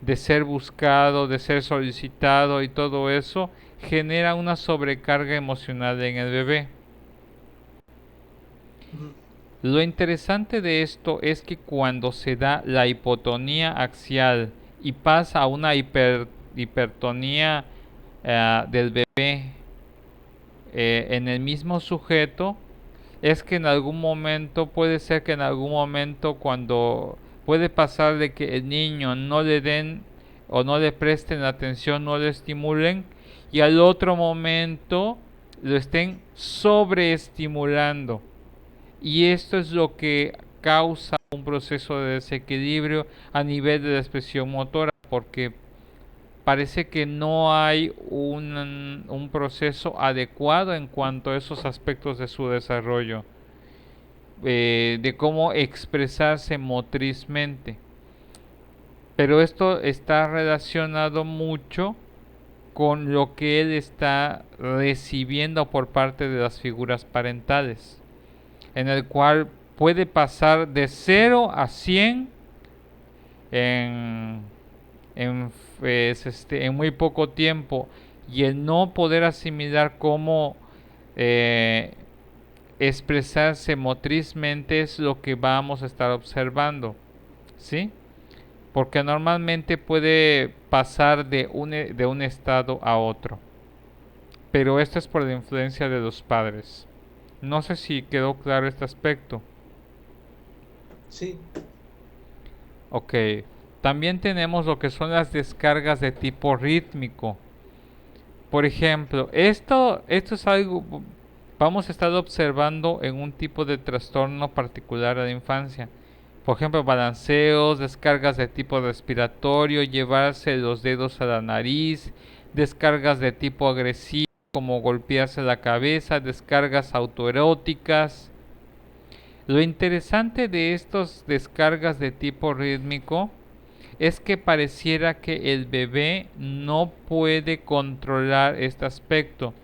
de ser buscado, de ser solicitado y todo eso genera una sobrecarga emocional en el bebé. Lo interesante de esto es que cuando se da la hipotonía axial y pasa a una hipertonía del bebé en el mismo sujeto, es que en algún momento, puede ser que en algún momento, cuando puede pasar de que el niño no le den o no le presten atención, no le estimulen, y al otro momento lo estén sobreestimulando. Y esto es lo que causa un proceso de desequilibrio a nivel de la expresión motora, porque parece que no hay un proceso adecuado en cuanto a esos aspectos de su desarrollo, de cómo expresarse motrizmente. Pero esto está relacionado mucho con lo que él está recibiendo por parte de las figuras parentales, en el cual puede pasar de 0 a 100 en, en muy poco tiempo, y el no poder asimilar cómo expresarse motrizmente es lo que vamos a estar observando, ¿sí? Porque normalmente puede pasar de un estado a otro, pero esto es por la influencia de los padres. No sé si quedó claro este aspecto. Sí. Ok. También tenemos lo que son las descargas de tipo rítmico. Por ejemplo, esto es algo, vamos a estar observando en un tipo de trastorno particular de la infancia. Por ejemplo, balanceos, descargas de tipo respiratorio, llevarse los dedos a la nariz, descargas de tipo agresivo como golpearse la cabeza, descargas autoeróticas. Lo interesante de estas descargas de tipo rítmico es que pareciera que el bebé no puede controlar este aspecto.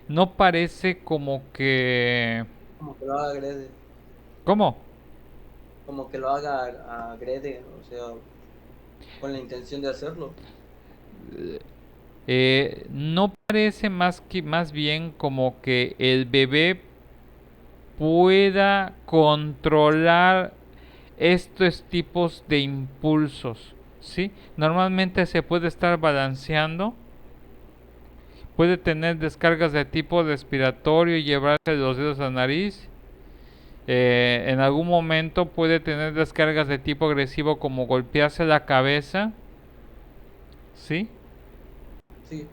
No parece como que... Como que lo haga agrede. ¿Cómo? Como que lo haga agrede, o sea, con la intención de hacerlo. No parece más bien como que el bebé pueda controlar estos tipos de impulsos, ¿sí? Normalmente se puede estar balanceando, puede tener descargas de tipo respiratorio y llevarse los dedos a la nariz. En algún momento puede tener descargas de tipo agresivo como golpearse la cabeza, ¿sí? Sí.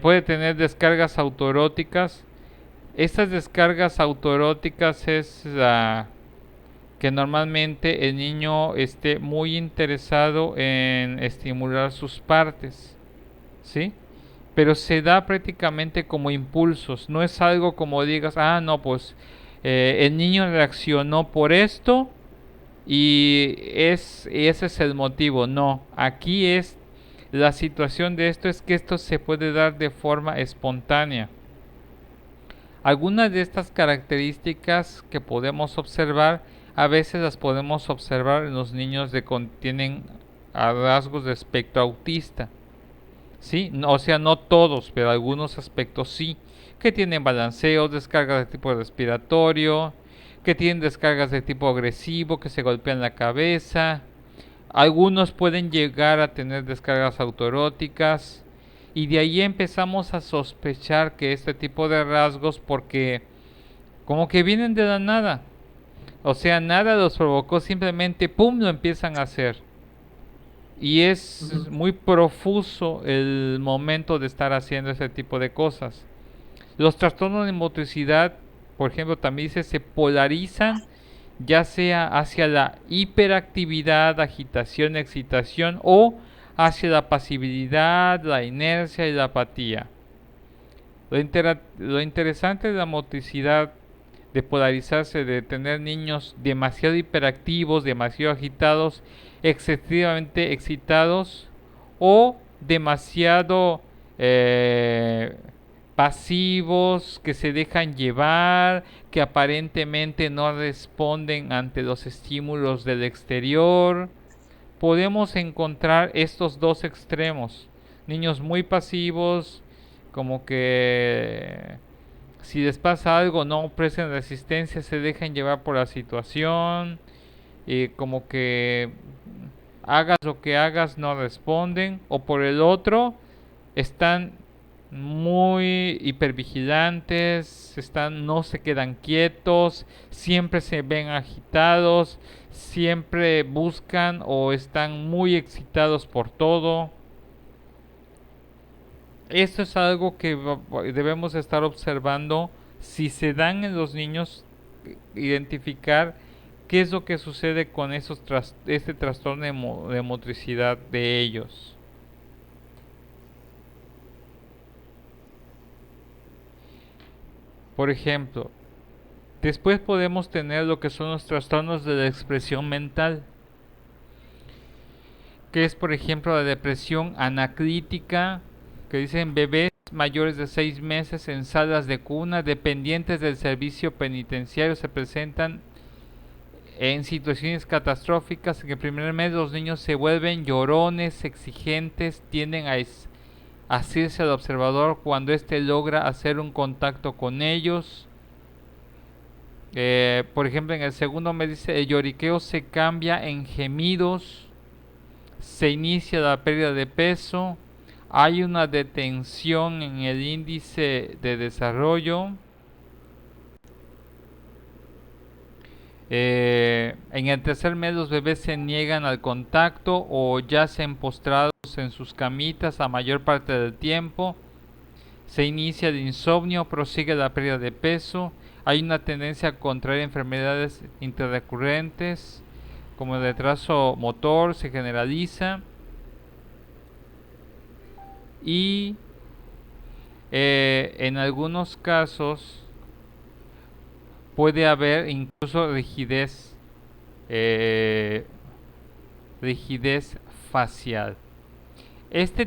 Puede tener descargas autoeróticas. Estas descargas autoeróticas es que normalmente el niño esté muy interesado en estimular sus partes, ¿sí? Pero se da prácticamente como impulsos, no es algo como digas, ah, no, pues el niño reaccionó por esto y ese es el motivo. No, aquí es la situación de esto, es que esto se puede dar de forma espontánea. Algunas de estas características que podemos observar, a veces las podemos observar en los niños que tienen rasgos de espectro autista. ¿Sí? O sea, no todos, pero algunos aspectos sí, que tienen balanceos, descargas de tipo respiratorio, que tienen descargas de tipo agresivo, que se golpean la cabeza. Algunos pueden llegar a tener descargas autoeróticas y de ahí empezamos a sospechar que este tipo de rasgos, porque como que vienen de la nada, o sea, nada los provocó, simplemente pum, lo empiezan a hacer. Y es Ujú. muy profuso el momento de estar haciendo ese tipo de cosas. Los trastornos de motricidad, por ejemplo, también se polarizan ya sea hacia la hiperactividad, agitación, excitación o hacia la pasividad, la inercia y la apatía. Lo interesante de la motricidad, de polarizarse, de tener niños demasiado hiperactivos, demasiado agitados, excesivamente excitados o demasiado eh, pasivos, que se dejan llevar, que aparentemente no responden ante los estímulos del exterior. Podemos encontrar estos dos extremos. Niños muy pasivos, como que si les pasa algo no prestan resistencia, se dejan llevar por la situación, y como que hagas lo que hagas no responden. O por el otro, están muy hipervigilantes, no se quedan quietos, siempre se ven agitados, siempre buscan o están muy excitados por todo. Esto es algo que debemos estar observando. Si se dan en los niños, identificar qué es lo que sucede con este trastorno de motricidad de ellos. Por ejemplo, después podemos tener lo que son los trastornos de la expresión mental, que es por ejemplo la depresión anaclítica, que dicen bebés mayores de 6 meses en salas de cuna dependientes del servicio penitenciario se presentan en situaciones catastróficas. En el primer mes los niños se vuelven llorones, exigentes, tienden a asirse al observador cuando éste logra hacer un contacto con ellos. Por ejemplo, en el segundo mes dice el lloriqueo se cambia en gemidos, se inicia la pérdida de peso, hay una detención en el índice de desarrollo. En el tercer mes los bebés se niegan al contacto o yacen postrados en sus camitas la mayor parte del tiempo. Se inicia el insomnio, prosigue la pérdida de peso. Hay una tendencia a contraer enfermedades interrecurrentes como el retraso motor, se generaliza. Y en algunos casos puede haber incluso eh, rigidez facial. Este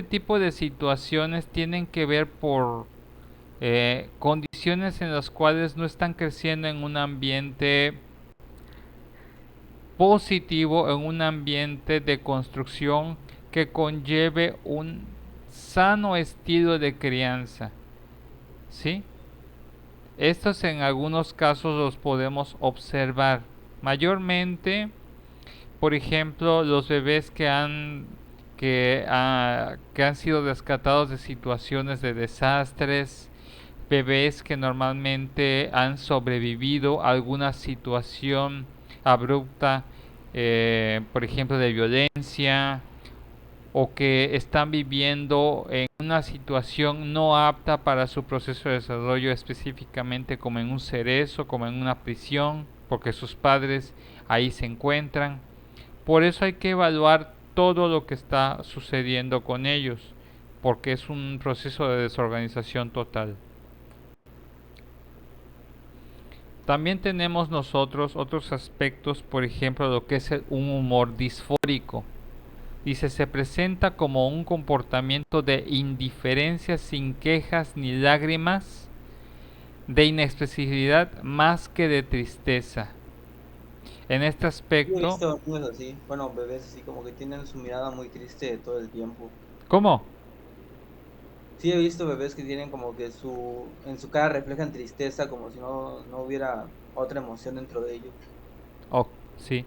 tipo de situaciones tienen que ver por condiciones en las cuales no están creciendo en un ambiente positivo, en un ambiente de construcción que conlleve un sano estilo de crianza. ¿Sí? Estos en algunos casos los podemos observar. Mayormente, por ejemplo, los bebés que han sido rescatados de situaciones de desastres, bebés que normalmente han sobrevivido a alguna situación abrupta, por ejemplo, de violencia, o que están viviendo en una situación no apta para su proceso de desarrollo, específicamente como en un cerezo, como en una prisión, porque sus padres ahí se encuentran. Por eso hay que evaluar todo lo que está sucediendo con ellos, porque es un proceso de desorganización total. También tenemos nosotros otros aspectos, por ejemplo, lo que es un humor disfórico. Dice, se presenta como un comportamiento de indiferencia sin quejas ni lágrimas, de inexpresividad más que de tristeza. En este Sí, he aspecto, visto niños así, bueno, bebés así como que tienen su mirada muy triste todo el tiempo. ¿cómo? Sí, he visto bebés que tienen como que en su cara reflejan tristeza, como si no hubiera otra emoción dentro de ellos. Oh, sí.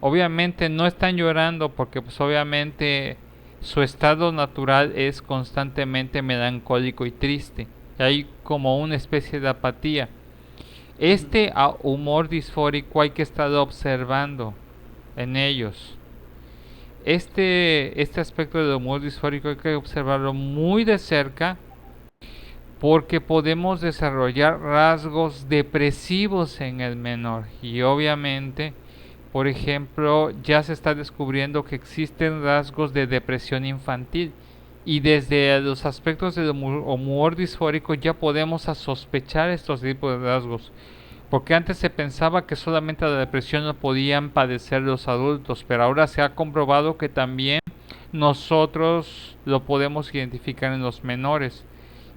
Obviamente no están llorando porque pues obviamente su estado natural es constantemente melancólico y triste. Hay como una especie de apatía. Ujú. Este humor disfórico hay que estar observando en ellos. Este aspecto del humor disfórico hay que observarlo muy de cerca porque podemos desarrollar rasgos depresivos en el menor y obviamente, por ejemplo, ya se está descubriendo que existen rasgos de depresión infantil y desde los aspectos del humor disfórico ya podemos sospechar estos tipos de rasgos. Porque antes se pensaba que solamente la depresión lo podían padecer los adultos, pero ahora se ha comprobado que también nosotros lo podemos identificar en los menores.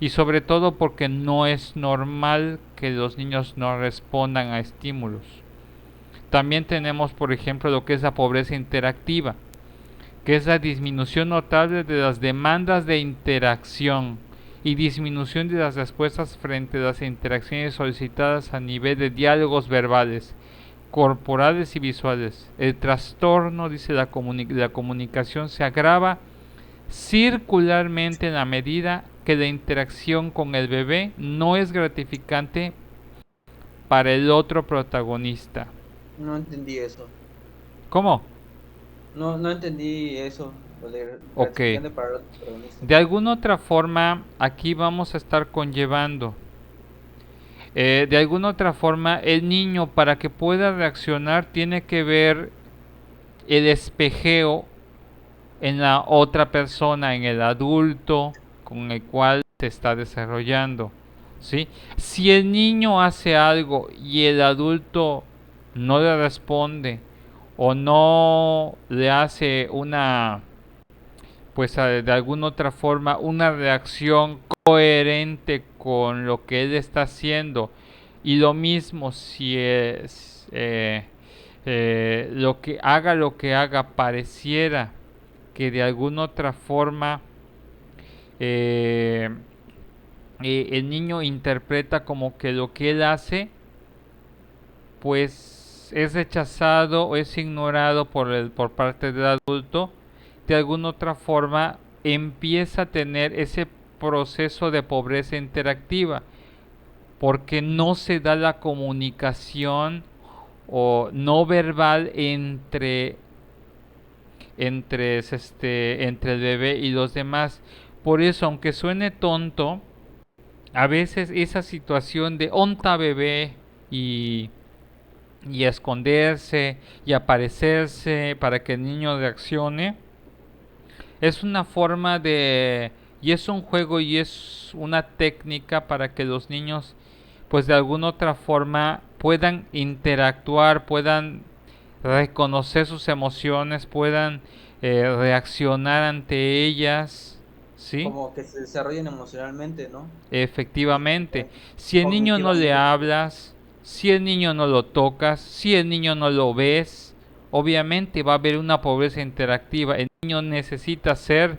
Y sobre todo porque no es normal que los niños no respondan a estímulos. También tenemos, por ejemplo, lo que es la pobreza interactiva, que es la disminución notable de las demandas de interacción y disminución de las respuestas frente a las interacciones solicitadas a nivel de diálogos verbales, corporales y visuales. El trastorno, dice la comunicación, se agrava circularmente en la medida que la interacción con el bebé no es gratificante para el otro protagonista. No entendí eso. ¿Cómo? No entendí eso, lo de Ok. gratificante para el otro protagonista. De alguna otra forma, aquí vamos a estar conllevando. De alguna otra forma, el niño para que pueda reaccionar tiene que ver el espejeo en la otra persona, en el adulto con el cual se está desarrollando. ¿Sí? Si el niño hace algo y el adulto no le responde o no le hace una, pues de alguna otra forma, una reacción coherente con lo que él está haciendo, y lo mismo si es lo que haga pareciera que de alguna otra forma eh, el niño interpreta como que lo que él hace pues es rechazado o es ignorado por parte del adulto, de alguna otra forma empieza a tener ese proceso de pobreza interactiva porque no se da la comunicación o no verbal entre el bebé y los demás. Por eso, aunque suene tonto, a veces esa situación de onta bebé y, y esconderse y aparecerse para que el niño reaccione, es una forma de... y es un juego y es una técnica para que los niños pues de alguna otra forma puedan interactuar, puedan reconocer sus emociones, puedan reaccionar ante ellas, ¿sí? Como que se desarrollen emocionalmente, ¿no? Y Efectivamente, si el niño no le cognitivamente también. hablas, si el niño no lo tocas, si el niño no lo ves, obviamente va a haber una pobreza interactiva. El niño necesita ser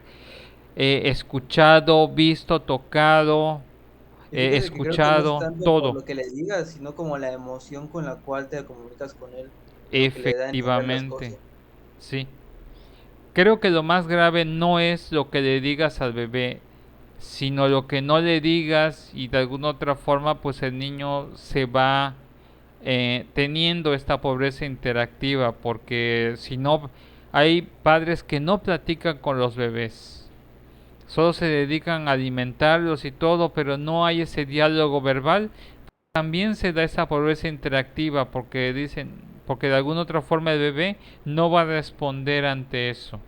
escuchado, visto, tocado, Y fíjate que creo que no es escuchado, tanto por todo. lo que le digas, sino como la emoción con la cual te comunicas con él, lo que le da a entender las Efectivamente, cosas. sí. Creo que lo más grave no es lo que le digas al bebé, sino lo que no le digas y de alguna otra forma pues el niño se va teniendo esta pobreza interactiva porque si no hay padres que no platican con los bebés, solo se dedican a alimentarlos y todo, pero no hay ese diálogo verbal. También se da esa pobreza interactiva porque dicen, porque de alguna otra forma el bebé no va a responder ante eso.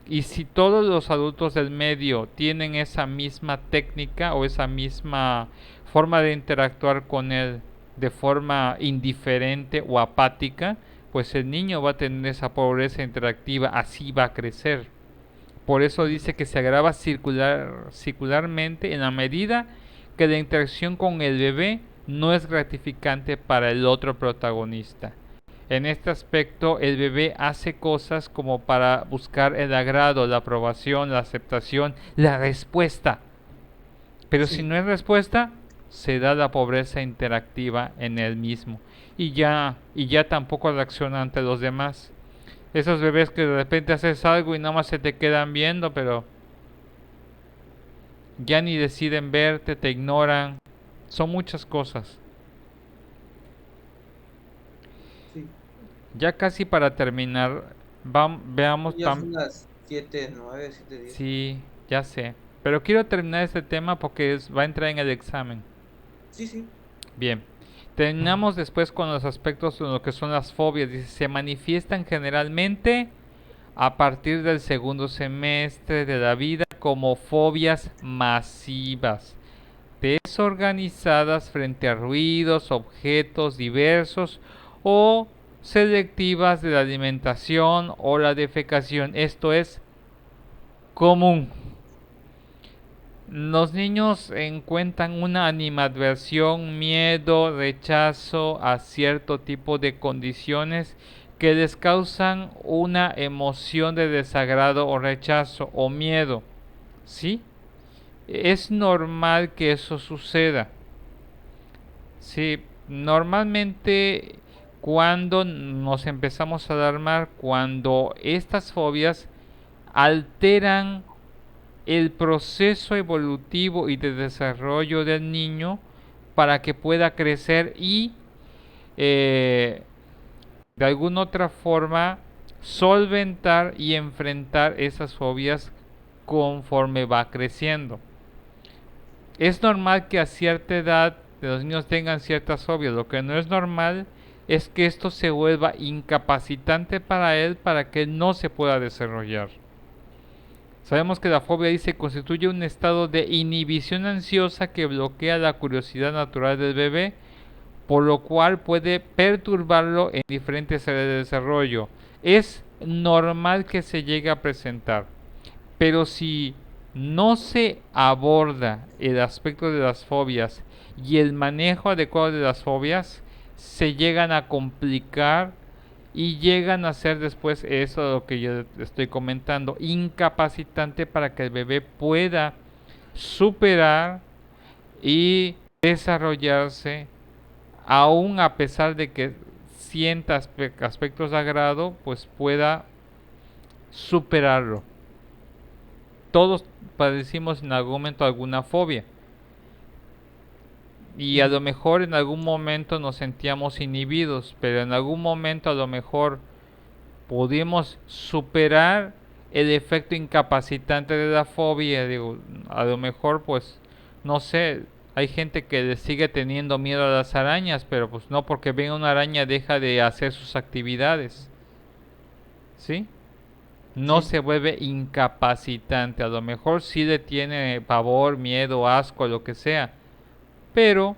Y si todos los adultos del medio tienen esa misma técnica o esa misma forma de interactuar con él de forma indiferente o apática, pues el niño va a tener esa pobreza interactiva, así va a crecer. Por eso Ujú. dice que se agrava circularmente en la medida que la interacción con el bebé no es gratificante para el otro protagonista. En este aspecto, el bebé hace cosas como para buscar el agrado, la aprobación, la aceptación, la respuesta. Pero si Sí, no hay respuesta, se da la pobreza interactiva en él mismo. Y ya tampoco reacciona ante los demás. Esos bebés que de repente haces algo y nada más se te quedan viendo, pero ya ni deciden verte, te ignoran. Son muchas cosas. sí. Ya casi para terminar, veamos, Ya son las 7:09, 7:10. sí, ya sé. Pero quiero terminar este tema porque va a entrar en el examen. Sí, sí. Bien. Terminamos después con los aspectos de lo que son las fobias. Dice, se manifiestan generalmente a partir del segundo semestre de la vida como fobias masivas, desorganizadas frente a ruidos, objetos diversos o selectivas de la alimentación o la defecación. Esto es común. Los niños encuentran una animadversión, miedo, rechazo a cierto tipo de condiciones que les causan una emoción de desagrado o rechazo o miedo. ¿Sí? Es normal que eso suceda. Sí, normalmente cuando nos empezamos a alarmar, cuando estas fobias alteran el proceso evolutivo y de desarrollo del niño para que pueda crecer y eh, de alguna otra forma solventar y enfrentar esas fobias conforme va creciendo. Es normal que a cierta edad los niños tengan ciertas fobias. Lo que no es normal es que esto se vuelva incapacitante para él para que no se pueda desarrollar. Sabemos que la fobia dice constituye un estado de inhibición ansiosa que bloquea la curiosidad natural del bebé, por lo cual puede perturbarlo en diferentes áreas de desarrollo. Es normal que se llegue a presentar, pero si no se aborda el aspecto de las fobias y el manejo adecuado de las fobias, se llegan a complicar y llegan a ser después eso de lo que yo estoy comentando, incapacitante para que el bebé pueda superar y desarrollarse, aún a pesar de que sienta aspectos de agrado, pues pueda superarlo. Todos padecimos en algún momento alguna fobia y a lo Ujú. mejor en algún momento nos sentíamos inhibidos, pero en algún momento a lo mejor pudimos superar el efecto incapacitante de la fobia. Digo, a lo mejor pues no sé, hay gente que le sigue teniendo miedo a las arañas, pero pues no porque venga una araña deja de hacer sus actividades, ¿sí? No Sí, se vuelve incapacitante, a lo mejor sí le tiene pavor, miedo, asco, lo que sea, pero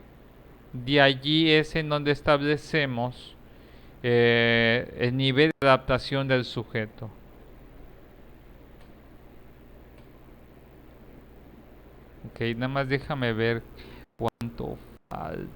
de allí es en donde establecemos el nivel de adaptación del sujeto. Ok, nada más déjame ver cuánto falta.